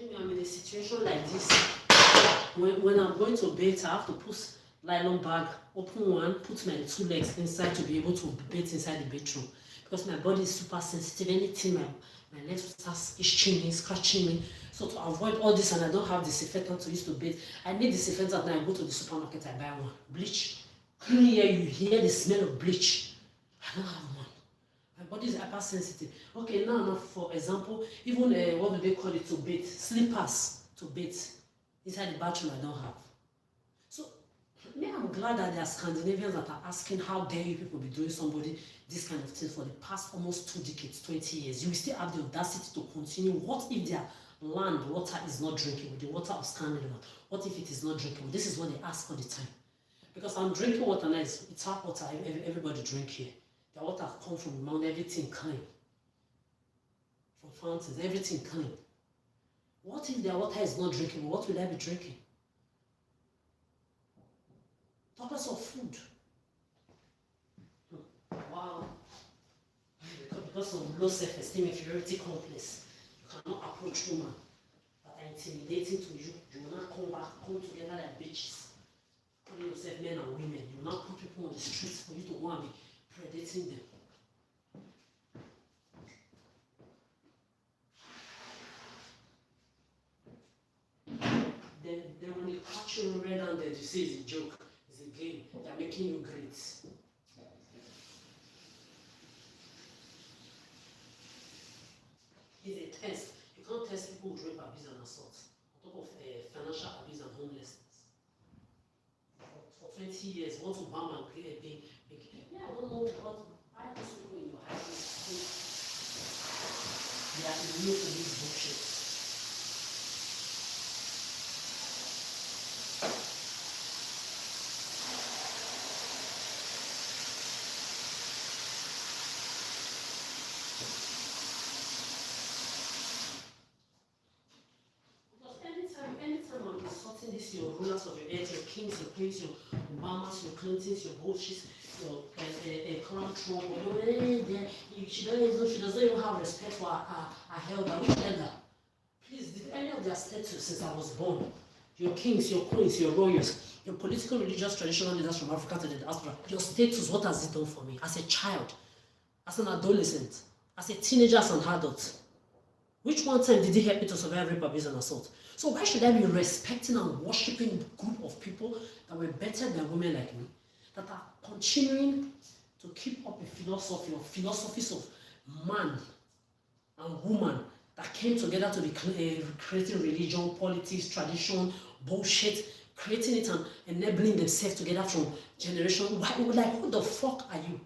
Imagine I'm in a situation like this. When I'm going to bathe, I have to put nylon bag, open one, put my 2 legs inside to be able to bathe inside the bedroom. Because my body is super sensitive. Anything, my legs will start itching me, scratching me. So to avoid all this, and I don't have disinfectant to use to bathe, I need disinfectant and I go to the supermarket, I buy one. Bleach. Clean here, you hear the smell of bleach. I don't have one. My body is hypersensitive. Okay, now for example, even what do they call it to bathe? Slippers to bathe. Inside the bathroom I don't have. So I'm glad that there are Scandinavians that are asking how dare you people be doing somebody this kind of thing for the past almost 2 decades, 20 years. You will still have the audacity to continue. What if their land water is not drinkable? The water of Scandinavia, what if it is not drinkable? This is what they ask all the time. Because I'm drinking water now, it's tap water, everybody drink here. The water come from the mountain, everything clean. From fountains, everything clean. What if their water is not drinkable? What will I be drinking? Talk us of food. Wow. Because of low self-esteem, inferiority complex, you cannot approach women that are intimidating to you. You will not come together like bitches. Calling yourself men and women. You will not put people on the streets for you to go and be predating them. Then when they catch you red-handed, you say it's a joke, it's a game, they're making you great. It's a test. You can't test people with rape, abuse, and assault. On top of financial abuse and homelessness. For 20 years, what Obama created big. Yeah, I don't know what I just people in your high school. They are immune to these bullshit. Your rulers of your earth, your kings, your queens, your Obamas, your Clintons, your Bushes, your Crown Trump, she doesn't even have respect for her elder. Which elder? Please, did any of their status since I was born? Your kings, your queens, your royals, your political, religious, traditional leaders from Africa to the diaspora, your status, what has it done for me? As a child, as an adolescent, as a teenager, as an adult? Which one time did he help me to survive rape, abuse, and assault? So why should I be respecting and worshipping a group of people that were better than women like me, that are continuing to keep up a philosophy or philosophies of man and woman that came together to be creating religion, politics, tradition, bullshit, creating it and enabling themselves together from generation? Like, who the fuck are you?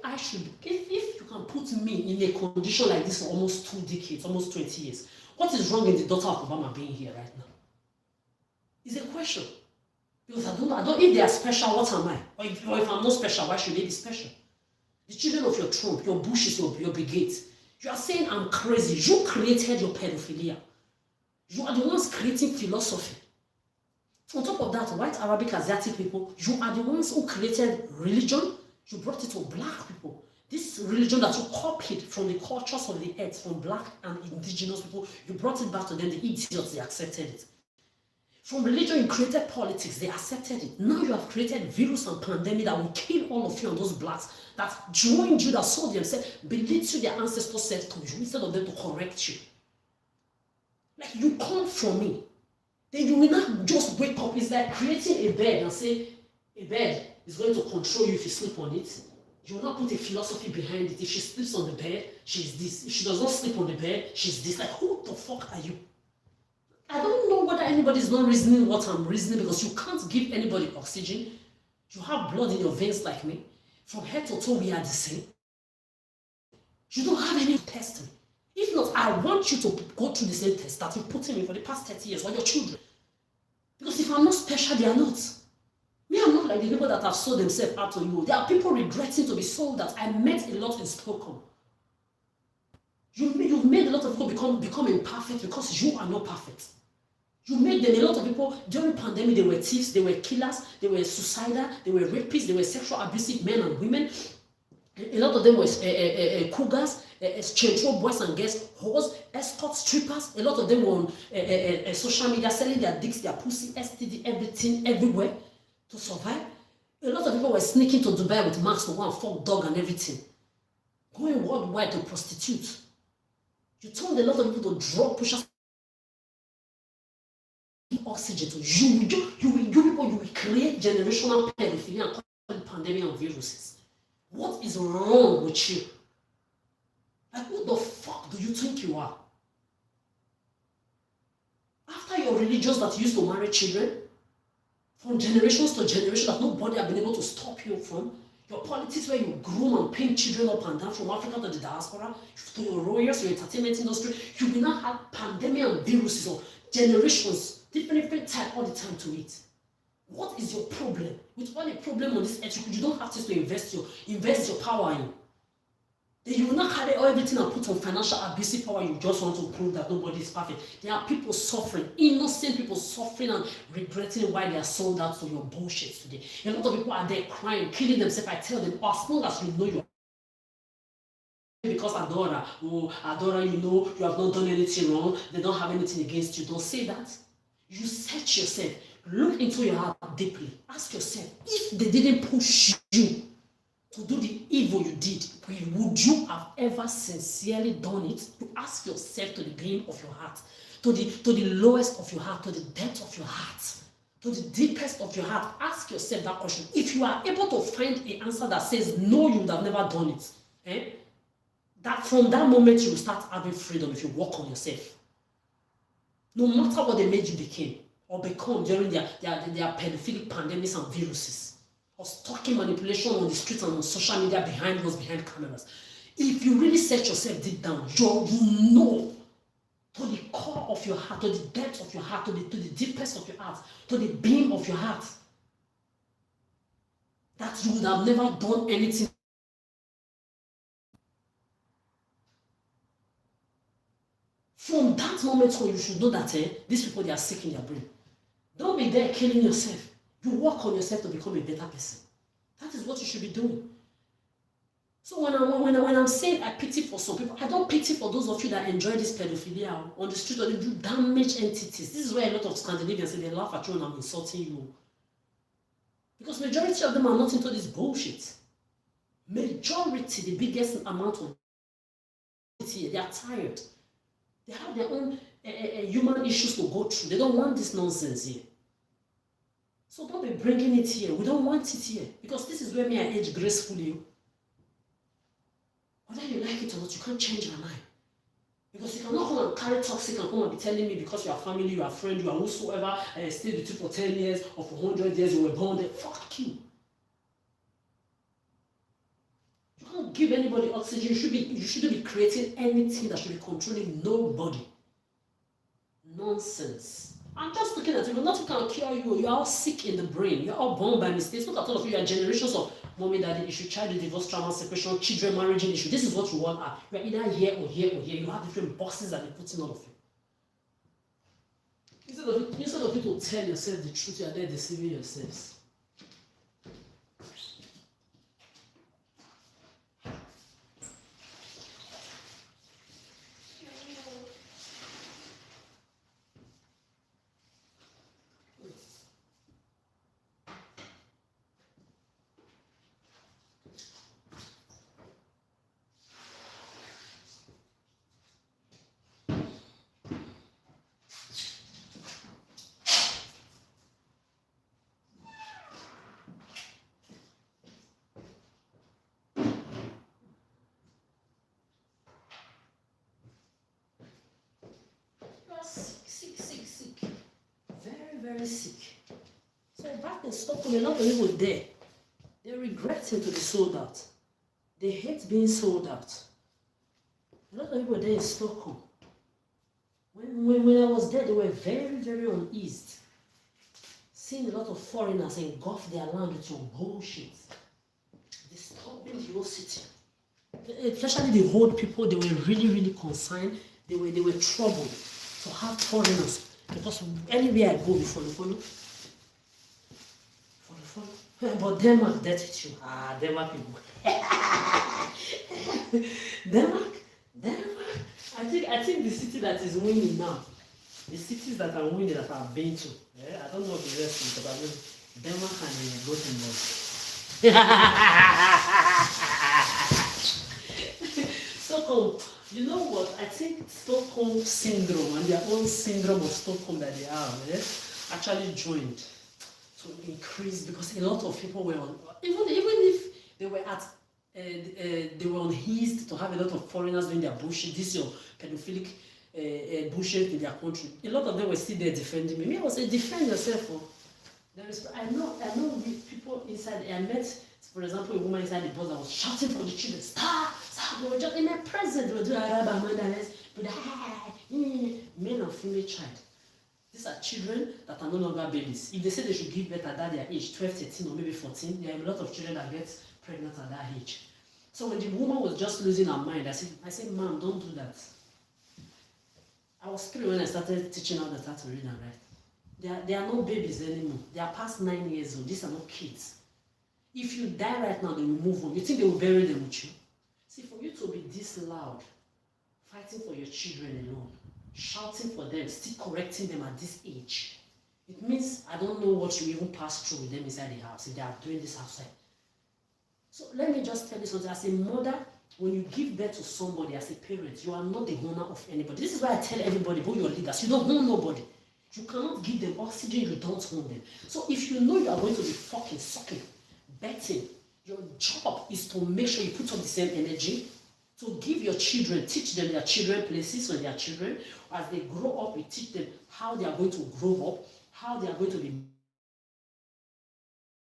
If you can put me in a condition like this for almost 2 decades, almost 20 years, what is wrong in the daughter of Obama being here right now? It's a question. Because I don't, if they are special, what am I? Or if I'm not special, why should they be special? The children of your Trump, your Bushes, your brigades, You are saying I'm crazy. You created your pedophilia. You are the ones creating philosophy. On top of that, white Arabic Asiatic people, you are the ones who created religion. You brought it to black people. This religion that you copied from the cultures of the earth, from black and indigenous people, you brought it back to them. The idiots, they accepted it. From religion, you created politics. They accepted it. Now you have created virus and pandemic that will kill all of you and those blacks that joined you, that saw themselves, belittle their ancestors said to you instead of them to correct you. Like, you come from me. Then you will not just wake up. It's like creating a bed and say, a bed is going to control you if you sleep on it. You will not put a philosophy behind it. If she sleeps on the bed, she's this. If she does not sleep on the bed, she's this. Like, who the fuck are you? I don't know whether anybody is not reasoning what I'm reasoning, because you can't give anybody oxygen. You have blood in your veins like me. From head to toe, we are the same. You don't have any test me. If not, I want you to go through the same test that you put in me for the past 30 years, or your children. Because if I'm not special, they are not. Me, I'm not like the people that have sold themselves out to you. There are people regretting to be sold that. I met a lot in Stockholm. You've made a lot of people become imperfect because you are not perfect. You made them, a lot of people, during the pandemic, they were thieves, they were killers, they were suicidal, they were rapists, they were sexual abusive men and women. A lot of them were cougars, change boys and girls, whores, escorts, strippers. A lot of them were on social media selling their dicks, their pussy, STD, everything, everywhere to survive. A lot of people were sneaking to Dubai with masks to go and fuck dog and everything. Going worldwide to prostitute. You told a lot of people to drug pushers, oxygen to you will create generational pedophilia and call it pandemic and viruses. What is wrong with you? Like, who the fuck do you think you are? After your religions that used to marry children, from generations to generations that nobody has been able to stop you from, your politics where you groom and paint children up and down from Africa to the diaspora, to your royals, your entertainment industry, you will not have pandemic and viruses or generations, different type all the time to it. What is your problem? With all the problem on this earth, you don't have to invest your power in. Then you will not carry everything and put on financial abusive power. You just want to prove that nobody is perfect. There are people suffering, innocent people suffering and regretting why they are sold out to your bullshit today. A lot of people are there crying, killing themselves. I tell them, as long as you know you because Adora, you know you have not done anything wrong, they don't have anything against you. Don't say that. You search yourself. Look into your heart deeply. Ask yourself, if they didn't push you to do the evil you did, would you have ever sincerely done it? You ask yourself to the beginning of your heart, to the lowest of your heart, to the depth of your heart, to the deepest of your heart. Ask yourself that question. If you are able to find an answer that says no, you would have never done it, that from that moment you will start having freedom if you work on yourself. No matter what they made you become during their pedophilic pandemics and viruses, or stalking manipulation on the streets and on social media behind cameras. If you really set yourself deep down, you know to the core of your heart, to the depth of your heart, to the deepest of your heart, to the beam of your heart, that you would have never done anything. From that moment on, you should know that these people, they are sick in their brain. Don't be there killing yourself. You work on yourself to become a better person. That is what you should be doing. So when I'm saying I pity for some people, I don't pity for those of you that enjoy this pedophilia on the street or they do damaged entities. This is where a lot of Scandinavians say they laugh at you and I'm insulting you. Because majority of them are not into this bullshit. Majority, the biggest amount of they are tired. They have their own human issues to go through. They don't want this nonsense here. So don't be bringing it here. We don't want it here. Because this is where I age gracefully. Whether you like it or not, you can't change your mind. Because you cannot come and carry toxic and come and be telling me because you are family, you are friend, you are whosoever, stayed with you for 10 years or for 100 years, you were born there. Fuck you. You can't give anybody oxygen. You shouldn't be creating anything that should be controlling nobody. Nonsense. I'm just looking at you. Nothing can cure you. You are all sick in the brain. You are all born by mistakes. Look at all of you. You are generations of mommy, daddy issue, child divorce, trauma, separation, children, marriage issue. This is what you all are. You are either here or here or here. You have different boxes that they put in all of you. Instead of you to tell yourself the truth, you are there deceiving yourselves. Sick. Very sick. So back in Stockholm, a lot of people there, they regretting to be sold out. They hate being sold out. A lot of people there in Stockholm. When I was there, they were very uneased. Seeing a lot of foreigners engulf their land with your bullshit. Disturbing the whole city. Especially the old people, they were really concerned. They were troubled to have foreigners. Because anywhere I go, we follow. But Denmark, that's it you. Denmark people. Denmark. I think the city that is winning now, the cities that are winning that I've been to, I don't know the rest because I know Denmark and Göteborg. Stockholm, you know what? I think Stockholm syndrome and their own syndrome of Stockholm that they have actually joined to increase because a lot of people were on, even if they were at they were unhinged to have a lot of foreigners doing their bullshit, this your pedophilic bullshit in their country. A lot of them were still there defending me. I was saying, defend yourself. I know people inside. I met, for example, a woman inside the bus that was shouting for the children. Stop! They were just in my presence. They were doing Arab but men and female child. These are children that are no longer babies. If they say they should give birth at their age, 12, 13, or maybe 14, there are a lot of children that get pregnant at that age. So when the woman was just losing her mind, I said, Ma'am, don't do that. I was 3 when I started teaching her how to read and write. They are not babies anymore. They are past 9 years old. These are not kids. If you die right now, they will move on. You think they will bury them with you? See, for you to be this loud, fighting for your children alone, shouting for them, still correcting them at this age, it means I don't know what you even pass through with them inside the house if they are doing this outside. So let me just tell you something. As a mother, when you give birth to somebody as a parent, you are not the owner of anybody. This is why I tell everybody, who your leaders, you don't own nobody. You cannot give them oxygen, you don't own them. So if you know you are going to be fucking sucking, betting, your job is to make sure you put up the same energy, to give your children, teach them their children places when they are children. As they grow up, we teach them how they are going to grow up, how they are going to be.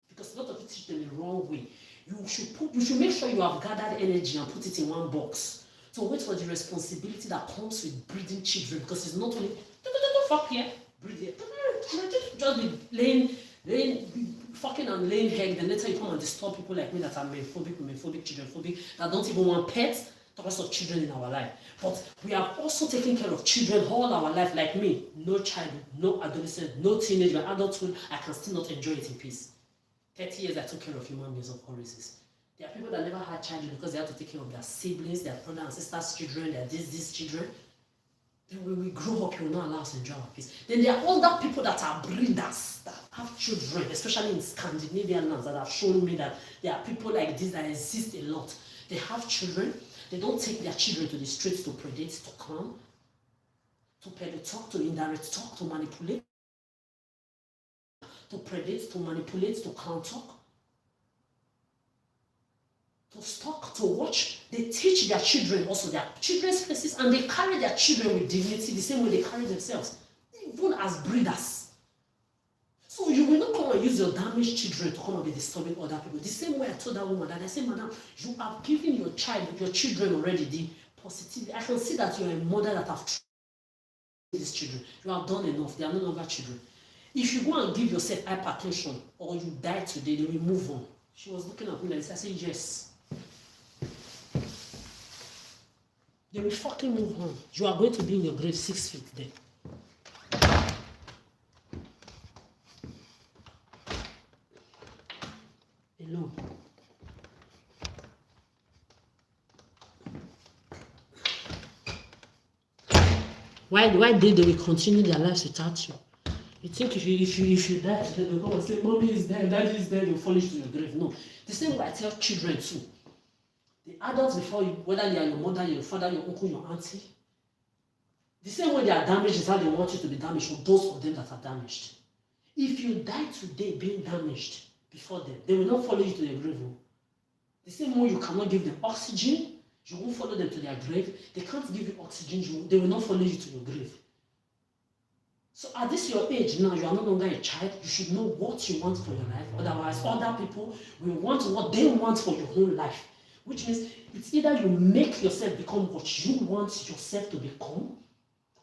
Because a lot of you teach them the wrong way. You should make sure you have gathered energy and put it in one box. So wait for the responsibility that comes with breeding children, because it's not only fuck here, breed here. Just be laying fucking and laying egg, then later you come and disturb people like me that are male-phobic, children-phobic, that don't even want pets, the rest of children in our life. But we have also taken care of children all our life, like me. No childhood, no adolescent, no teenager, adulthood, I can still not enjoy it in peace. 30 years I took care of human beings of all races. There are people that never had children because they have to take care of their siblings, their brothers and sisters' children, their these children. Then when we grow up, you will not allow us to enjoy our peace. Then there are other people that are breeders, that have children, especially in Scandinavian lands, that have shown me that there are people like this that exist a lot. They have children, they don't take their children to the streets to predate, to clown, to talk, to indirect talk, to manipulate, to predate, to manipulate, to clown talk, to stalk, to watch. They teach their children also their children's places, and they carry their children with dignity the same way they carry themselves, even as breeders. So you will not come and use your damaged children to come and be disturbing other people. The same way I told that woman that I said, Madam, you have given your children already the positivity. I can see that you are a mother that have trained these children. You have done enough. They are no longer children. If you go and give yourself hypertension or you die today, they will move on. She was looking at me like this. I said, yes. They will fucking move on. You are going to be in your grave 6 feet then. Alone. Why they will continue their lives without you? You think if you die today, they'll come and say, mommy is dead, daddy is dead, they'll follow you to your grave. No. The same way I tell children too. The adults before you, whether they are your mother, your father, your uncle, your auntie, the same way they are damaged is how they want you to be damaged for those of them that are damaged. If you die today being damaged before them, they will not follow you to your grave. The same way you cannot give them oxygen, you won't follow them to their grave. They can't give you oxygen, they will not follow you to your grave. So at this your age now, you are no longer a child. You should know what you want for your life. Otherwise, other people will want what they want for your own life. Which means it's either you make yourself become what you want yourself to become,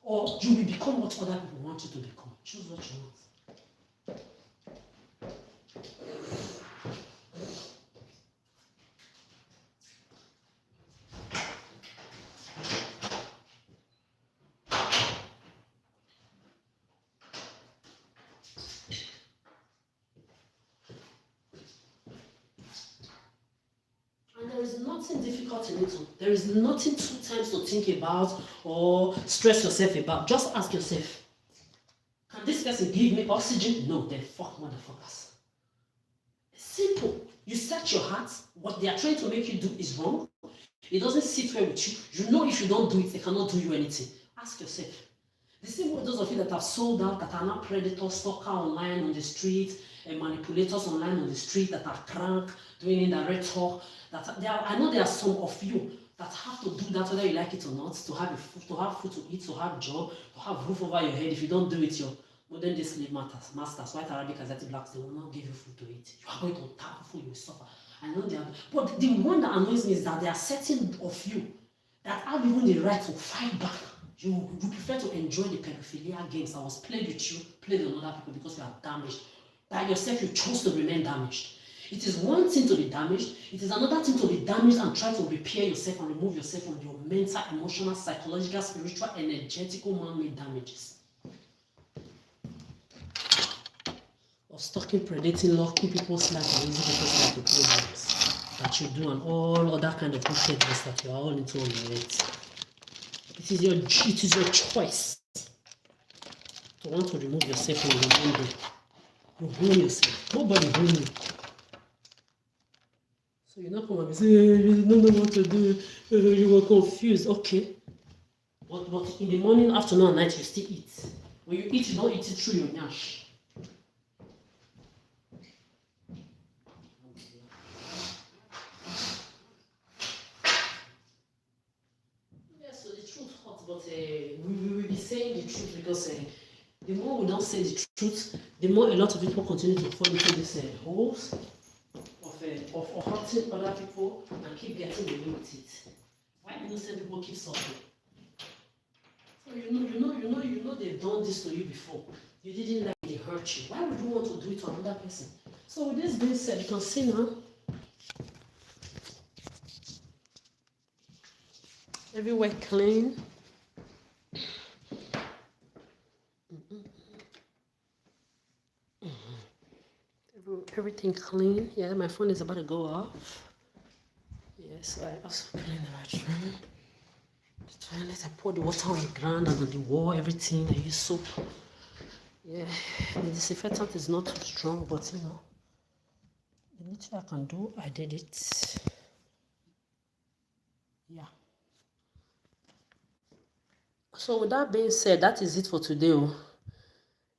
or you will become what other people want you to become. Choose what you want. There is nothing difficult in it. There is nothing 2 times to think about or stress yourself about. Just ask yourself, can this person give me oxygen? No, then fuck motherfuckers. It's simple. You set your heart. What they are trying to make you do is wrong. It doesn't sit well with you. You know if you don't do it, they cannot do you anything. Ask yourself. The same way those of you that have sold out, that are not predators, stalker online on the street, and manipulators online on the street, that are crank, doing indirect talk, I know there are some of you that have to do that whether you like it or not, to have food to eat, to have a job, to have roof over your head. If you don't do it, your modern day slave masters, white Arabic, Asiatic blacks, they will not give you food to eat. You are going to tap food, you will suffer. I know they are, but the one that annoys me is that there are certain of you that have even the right to fight back. You prefer to enjoy the pedophilia games that was played with you, played with other people because you are damaged. By yourself, you chose to remain damaged. It is one thing to be damaged, it is another thing to be damaged and try to repair yourself and remove yourself from your mental, emotional, psychological, spiritual, energetical, man-made damages. Or stalking, predating, locking people's life and using people's life to play games that you do and all other kind of wickedness that you are all into on your head. It is your choice to want to remove yourself from your own day. You own yourself. Nobody owns you. So you're not going to say, you don't know what to do, you were confused. Okay. But in the morning, afternoon, and night, you still eat. When you eat, you don't eat it through your nyash. Yes, so the truth hurts, but we will be saying the truth because the more we don't say the truth, the more a lot of people continue to fall into these holes of hurting other people and keep getting away with it. Why innocent people keep suffering? So you know they've done this to you before. You didn't like it, they hurt you. Why would you want to do it to another person? So with this being said, you can see now. Everywhere clean. Everything clean. Yeah, my phone is about to go off. Yes, I also clean the bathroom. The toilet, I poured the water on the ground and on the wall, everything. I use soap. Yeah, the disinfectant is not too strong, but you know, the little I can do, I did it. Yeah. So with that being said, that is it for today.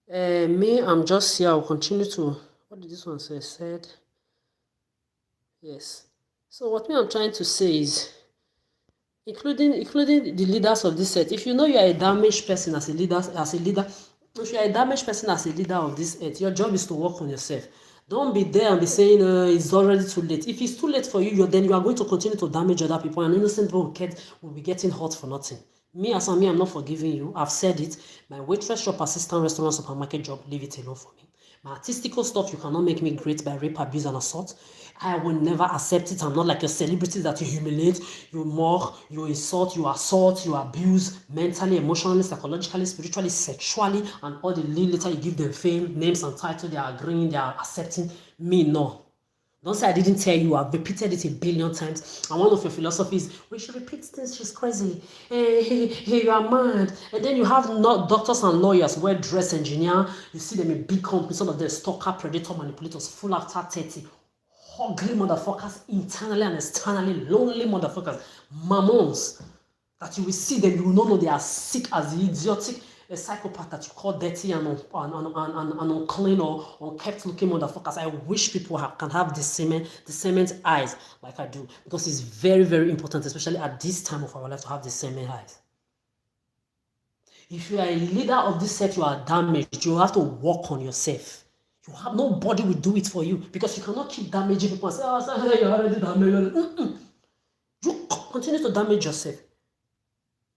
Me, I'm just here. I'll continue to. What did this one say? Said. Yes. So what I'm trying to say is, including the leaders of this set, if you know you are a damaged person as a leader, if you are a damaged person as a leader of this earth, your job is to work on yourself. Don't be there and be saying it's already too late. If it's too late for you, then you are going to continue to damage other people, and innocent people will be getting hurt for nothing. Me, I'm not forgiving you. I've said it. My waitress, shop assistant, restaurant, supermarket job, leave it alone for me. My artistical stuff, you cannot make me great by rape, abuse, and assault. I will never accept it. I'm not like your celebrities that you humiliate, you mock, you insult, you assault, you abuse mentally, emotionally, psychologically, spiritually, sexually, and all the later you give them fame, names, and titles. They are agreeing, they are accepting. Me, no. Don't say I didn't tell you. I've repeated it a billion times. And one of your philosophies, we should repeat this. She's crazy. Hey, you are mad. And then you have not doctors and lawyers, well-dressed engineer. You see them in big companies, some of them stalker, predator, manipulators, full after 30. Ugly motherfuckers, internally and externally, lonely motherfuckers, mammons. That you will see them, you will not know they are sick as the idiotic a psychopath that you call dirty and unclean or unkept looking motherfuckers. I wish people can have discernment eyes like I do, because it's very, very important, especially at this time of our life, to have discernment eyes. If you are a leader of this set, you are damaged. You have to work on yourself. Nobody will do it for you, because you cannot keep damaging people and say, oh, you're already damaged. You continue to damage yourself,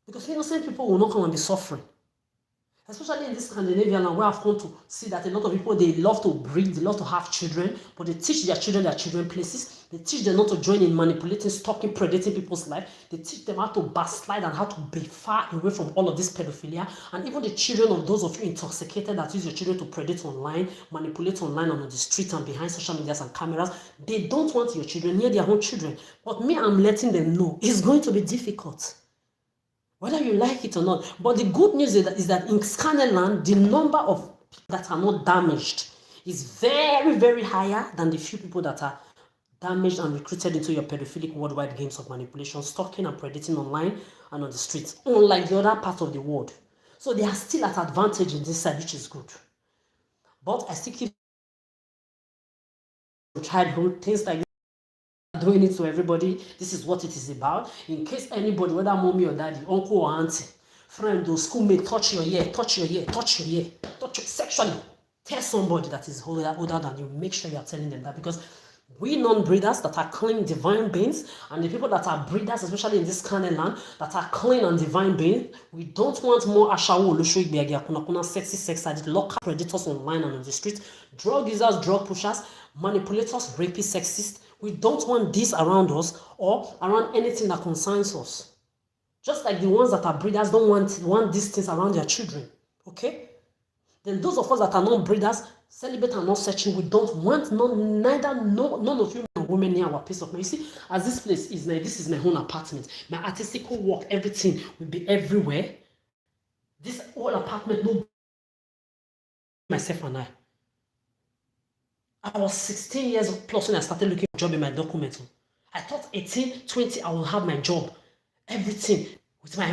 because innocent people will not come and be suffering. Especially in this Scandinavian land, where I've come to see that a lot of people, they love to breed, they love to have children, but they teach their children places. They teach them not to join in manipulating, stalking, predating people's life. They teach them how to backslide and how to be far away from all of this pedophilia. And even the children of those of you intoxicated that use your children to predate online, manipulate online and on the street and behind social medias and cameras, they don't want your children near their own children. But me, I'm letting them know it's going to be difficult, whether you like it or not. But the good news is that in Scandinavian, the number of people that are not damaged is very, very higher than the few people that are damaged and recruited into your pedophilic worldwide games of manipulation, stalking and predating online and on the streets, unlike the other part of the world. So they are still at advantage in this side, which is good. But I still keep childhood, things like doing it to everybody. This is what it is about. In case anybody, whether mommy or daddy, uncle or auntie, friend or schoolmate, touch your ear sexually, tell somebody that is older than you. Make sure you are telling them that, because we non-breeders that are clean divine beings, and the people that are breeders, especially in this kind of land, that are clean and divine beings, we don't want more ashawo olushoi sexy sex addict, local predators online and on the street, drug users, drug pushers, manipulators, rapists, sexists. We don't want this around us or around anything that concerns us. Just like the ones that are breeders don't want these things around their children. Okay? Then those of us that are not breeders, celibate and not searching, we don't want none of you women near our place of mind. You see, as this place is now, this is my own apartment. My artistical work, everything will be everywhere. This whole apartment, no, myself and I was 16 years plus when I started looking for a job in my document. I thought 18, 20, I will have my job. Everything. With my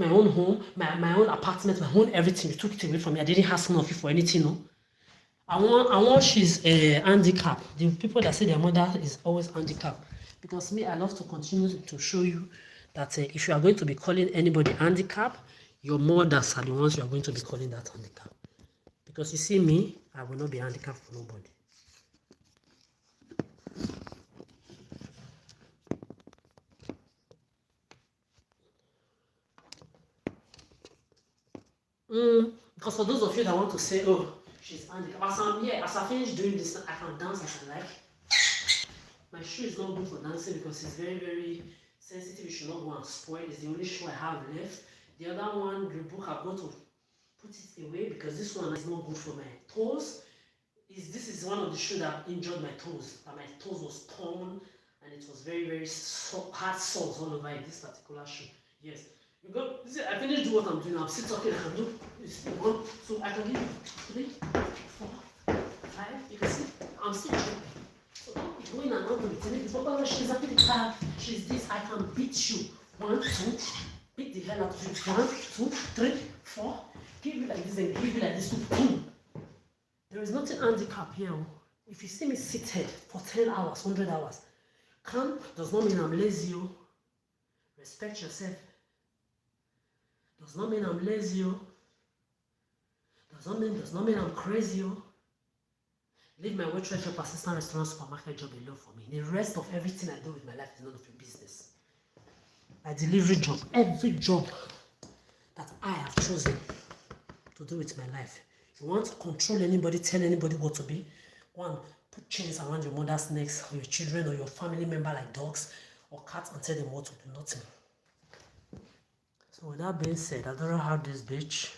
own home, my own apartment, my own everything. You took it away from me. I didn't ask none of you for anything, no. I want she's handicapped. The people that say their mother is always handicapped. Because me, I love to continue to show you that if you are going to be calling anybody handicapped, your mothers are the ones you are going to be calling that handicap. Because you see me, I will not be handicapped for nobody. Because for those of you that want to say, oh, she's handicapped, as I'm here, as I finish doing this, I can dance as I like. My shoe is not good for dancing because it's very, very sensitive. You should not go and spoil. It's the only shoe I have left. The other one, the book, I've got to put it away because this one is not good for my toes. This is one of the shoes that injured my toes. And my toes was torn and it was very, very hard soles all over it, this particular shoe. Yes. You go, see, I finished doing what I'm doing. I'm still talking. I can do this one, so I can give you 3, 4, 5. You can see, I'm still talking. So don't be going and not doing it. It's not like she's happy the car. She's this. I can beat you. 1, 2, beat the hell out of you. 1, 2, 3, 4. Give you like this and give you like this. Boom. There is nothing handicap here. If you see me seated for 10 hours, 100 hours, calm does not mean I'm lazy. Respect yourself. Does not mean I'm lazy. Does not mean I'm crazy. Leave my waitress, shop, assistant, restaurant, supermarket job alone for me. The rest of everything I do with my life is none of your business. My delivery job, every job that I have chosen to do with my life. You want to control anybody, tell anybody what to be? 1, put chains around your mother's necks, or your children, or your family member like dogs or cats, and tell them what to do. Nothing. So with that being said, I don't know how this bitch.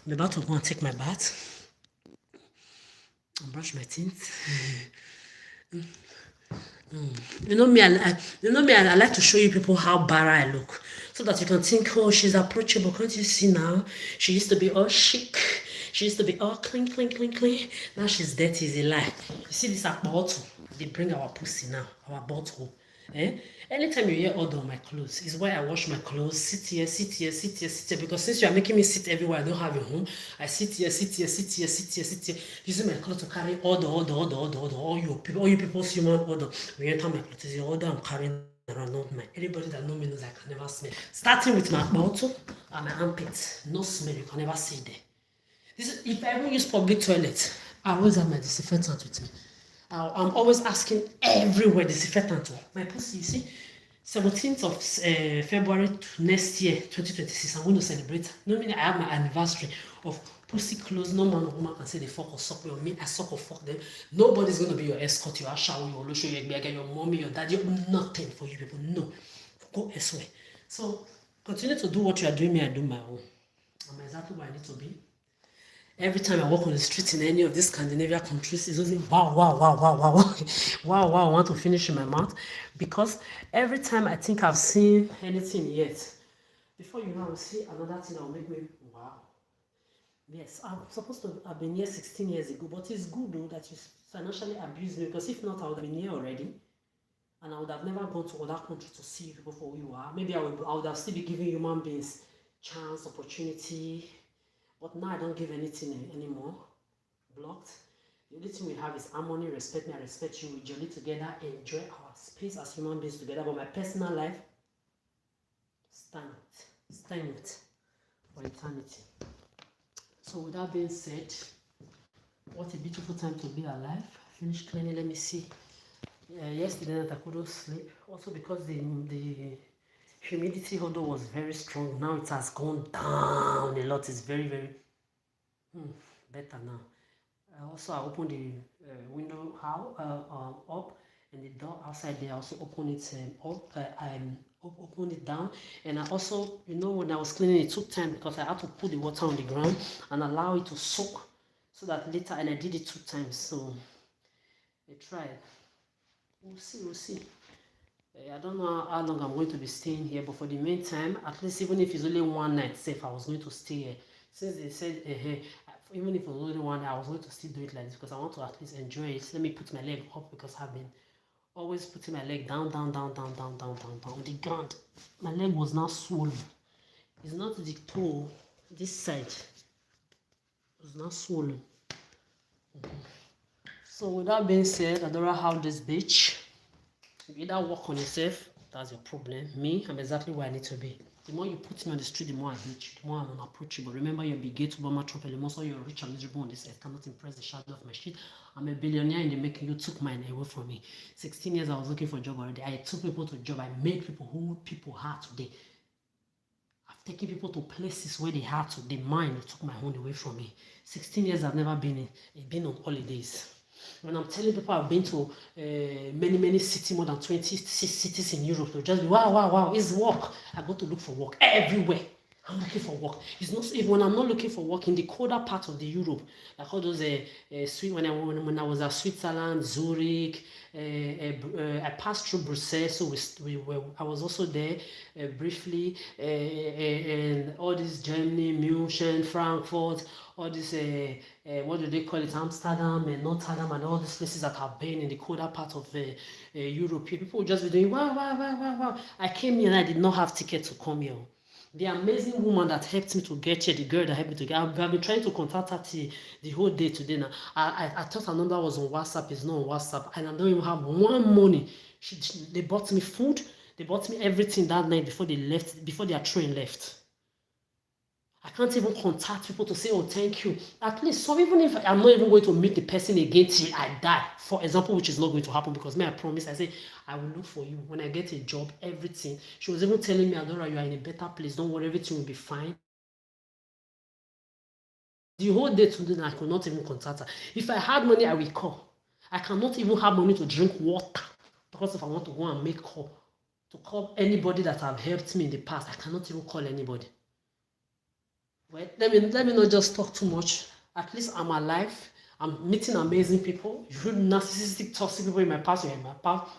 I'm about to go and take my bath and brush my teeth. You know me, I like to show you people how bara I look, so that you can think, oh, she's approachable. Can't you see now? She used to be all chic. She used to be all clean, clean, clean, clean. Now she's dirty as a lie. You see this bottle? They bring our pussy now, our bottle. Eh? Anytime you hear odor on my clothes, is why I wash my clothes. Sit here, sit here, sit here, sit here. Because since you are making me sit everywhere I don't have a home, I sit here, sit here, sit here, sit here, sit here, using my clothes to carry odor. All you people's human odor. We enter my clothes, the odor I'm carrying around, not mine. Anybody that knows me knows I can never smell. Starting with my bottle and my armpits, no smell. You can never see there. If I ever use public toilet, I always have my disinfectant with me. I'm always asking everywhere disinfectant. My pussy, you see, 17th of February next year, 2026, I'm going to celebrate. No meaning I have my anniversary of pussy close. No man or woman can say they fuck or suck me, or me, I suck or fuck them. Nobody's going to be your escort, your usher, your olosho, your mommy, your daddy, nothing for you people. No. Go elsewhere. So continue to do what you are doing, me, I do my own. I'm exactly where I need to be. Every time I walk on the street in any of these Scandinavian countries, it's always wow, wow, wow, wow, wow, wow, wow, wow, I want to finish in my mouth. Because every time I think I've seen anything yet, before you know, I'll see another thing that will make me, wow. Yes, I'm supposed to have been here 16 years ago, but it's good though that you financially abuse me, because if not, I would have been here already. And I would have never gone to other countries to see people for who you are. Maybe I would have still be giving human beings chance, opportunity. But now I don't give anything anymore. Blocked. The only thing we have is harmony, respect me, I respect you. We journey together, enjoy our space as human beings together. But my personal life, stand it for eternity. So with that being said, what a beautiful time to be alive. Finished cleaning, let me see. Yesterday night I couldn't sleep. Also because the humidity, although was very strong, now it has gone down a lot. It's very, very better now. Also, I opened the window up, and the door outside there. I also opened it up. I opened it down, and I also, when I was cleaning, it took time because I had to put the water on the ground and allow it to soak, so that later. And I did it 2 times. So I tried. We'll see. I don't know how long I'm going to be staying here, but for the meantime, at least even if it's only one night safe, I was going to stay here. Since they said, even if it was only one night, I was going to still do it like this because I want to at least enjoy it. Let me put my leg up because I've been always putting my leg down on the ground. My leg was now swollen. It's not the toe, this side. It was not swollen. So with that being said, I don't know how this bitch. You either work on yourself, that's your problem. Me, I'm exactly where I need to be. The more you put me on the street, the more I hate you, the more I'm unapproachable. Remember, you're big gate, Obama, Trump, and also you're rich and miserable on this earth, cannot impress the shadow of my shit. I'm a billionaire in the making. You took mine away from me. 16 years I was looking for a job already. I took people to a job. I made people who people are today. I've taken people to places where they are today. Mine, you took my own away from me. 16 years I've never been on holidays. When I'm telling people I've been to many cities, more than 20 cities in Europe, they'll just be, wow, it's work. I go to look for work everywhere. I'm looking for work. It's not even when I'm not looking for work in the colder part of the Europe, like all those when I was at Switzerland, Zurich, I passed through Brussels, so I was also there briefly, and all this Germany, Munich, Frankfurt, all this what do they call it, Amsterdam and Rotterdam, and all these places that have been in the colder part of Europe. People would just be doing wow. I came here and I did not have ticket to come here. The amazing woman that helped me to get here, the girl that helped me to get, I've been trying to contact her the whole day today now. I thought her number was on WhatsApp. It's not on WhatsApp, and I don't even have one money. They bought me food. They bought me everything that night before their train left. I can't even contact people to say, oh, thank you. At least, so even if I'm not even going to meet the person again till I die, for example, which is not going to happen because I promise, I say, I will look for you. When I get a job, everything. She was even telling me, Adora, you are in a better place. Don't worry, everything will be fine. The whole day today, I could not even contact her. If I had money, I will call. I cannot even have money to drink water because if I want to go and make call, to call anybody that have helped me in the past, I cannot even call anybody. Well, let me not just talk too much. At least I'm alive. I'm meeting amazing people. You narcissistic, toxic people in my past, you're in my past.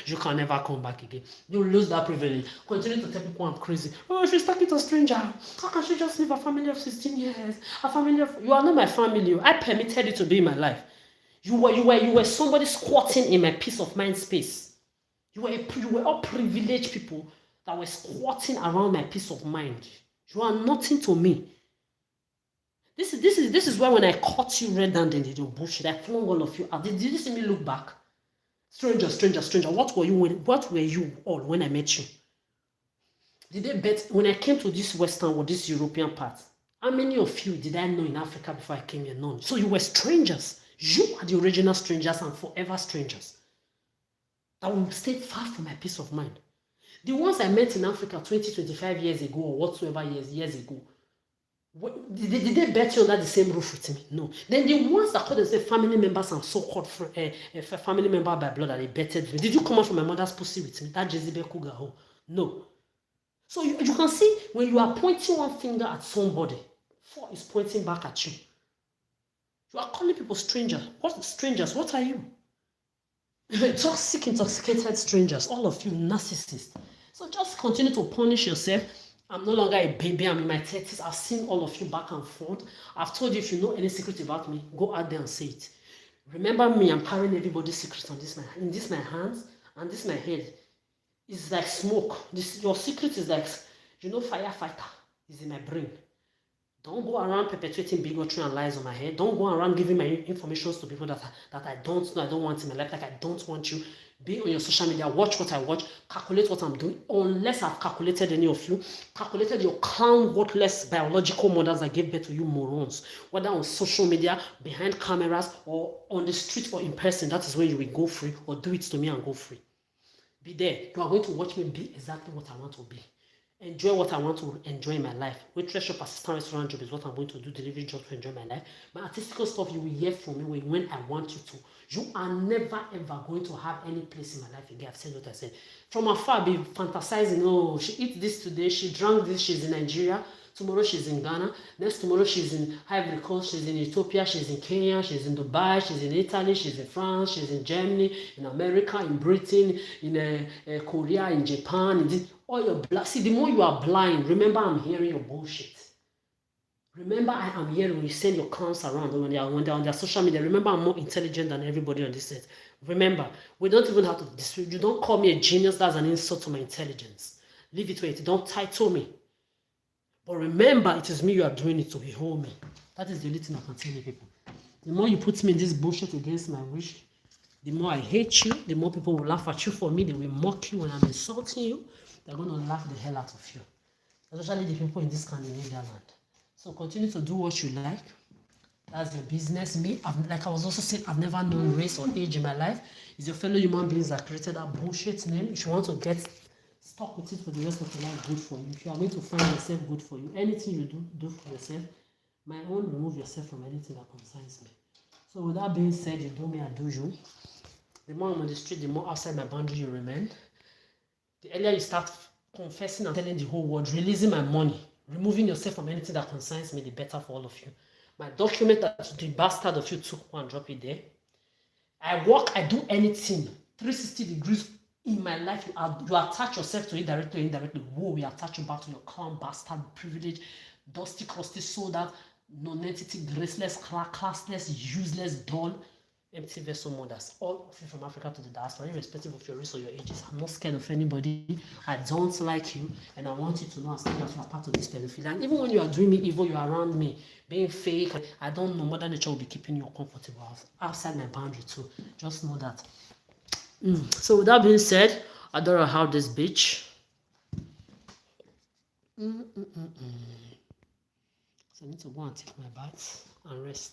You can never come back again. You lose that privilege. Continue to tell people I'm crazy. Oh, she's talking to a stranger. How can she just leave a family of 16 years? A family of... You are not my family. I permitted you to be in my life. You were somebody squatting in my peace of mind space. You were all privileged people that were squatting around my peace of mind. You are nothing to me. This is why when I caught you red-handed in your bullshit, I flung all of you out. Did you see me look back? Stranger. What were you all when I met you? Did they bet when I came to this Western or this European part? How many of you did I know in Africa before I came here? None. So you were strangers. You are the original strangers and forever strangers. That will stay far from my peace of mind. The ones I met in Africa 20, 25 years ago or whatsoever years ago, did they bet you under the same roof with me? No. Then the ones that call themselves family members and so-called family member by blood that they betted with, did you come out from my mother's pussy with me? That Jezebel cougar? No. So you can see when you are pointing one finger at somebody, four is pointing back at you. You are calling people strangers. What strangers? What are you? Toxic, intoxicated strangers, all of you narcissists. So just continue to punish yourself. I'm no longer a baby. I'm in my 30s. I've seen all of you back and forth. I've told you if you know any secret about me, go out there and say it. Remember me, I'm carrying everybody's secrets on this my hands and this my head. It's like smoke. Your secret is like, firefighter is in my brain. Don't go around perpetuating bigotry and lies on my head. Don't go around giving my information to people that I don't know, I don't want in my life, like I don't want you. Be on your social media, watch what I watch, calculate what I'm doing. Unless I've calculated any of you, calculated your clown, worthless biological mothers that gave birth to you morons. Whether on social media, behind cameras, or on the street or in person, that is when you will go free, or do it to me and go free. Be there. You are going to watch me be exactly what I want to be. Enjoy what I want to enjoy in my life. Waitress shop, assistant restaurant job is what I'm going to do, delivery job to enjoy my life. My artistical stuff you will hear from me when I want you to. You are never ever going to have any place in my life again. I've said what I said. From afar, be fantasizing, oh, she eats this today, she drank this, she's in Nigeria. Tomorrow she's in Ghana. Next tomorrow she's in Ivory Coast, she's in Ethiopia, she's in Kenya, she's in Dubai, she's in Italy, she's in France, she's in Germany, in America, in Britain, in Korea, in Japan. All your blind. See, the more you are blind, remember I'm hearing your bullshit. Remember I am hearing when you send your clowns around when they're on their social media. Remember I'm more intelligent than everybody on this set. Remember, we don't even have to dispute. You don't call me a genius. That's an insult to my intelligence. Leave it where it. Don't title me. But remember, it is me you are doing it to behold me. That is the only thing I can tell you people. The more you put me in this bullshit against my wish, the more I hate you, the more people will laugh at you for me. They will mock you when I'm insulting you. They're going to laugh the hell out of you. Especially the people in this Scandinavian land. So continue to do what you like. That's your business. Me, like I was also saying, I've never known race or age in my life. It's your fellow human beings that created that bullshit name. If you want to get stuck with it for the rest of your life, good for you. If you are going to find yourself, good for you. Anything you do for yourself, my own, remove yourself from anything that concerns me. So with that being said, you do me, I do you. The more I'm on the street, the more outside my boundary you remain. The earlier you start confessing and telling the whole world, releasing my money, removing yourself from anything that concerns me, the better for all of you. My document that the bastard of you took, one drop it there. I work, I do anything, 360 degrees in my life. You attach yourself to it directly or indirectly. Whoa, we attach you back to your clown, bastard, privilege, dusty, crusty, sold out, non-entity, graceless, classless, useless, dull, empty vessel mothers. All of you from Africa to the diaspora, irrespective of your race or your ages. I'm not scared of anybody. I don't like you, and I want you to know as long as you are part of this pedophilia. And even when you are doing me evil, you are around me, being fake. I don't know. Mother Nature will be keeping you comfortable outside my boundary too. Just know that. So with that being said, I don't know how this bitch. So I need to go and take my bath and rest.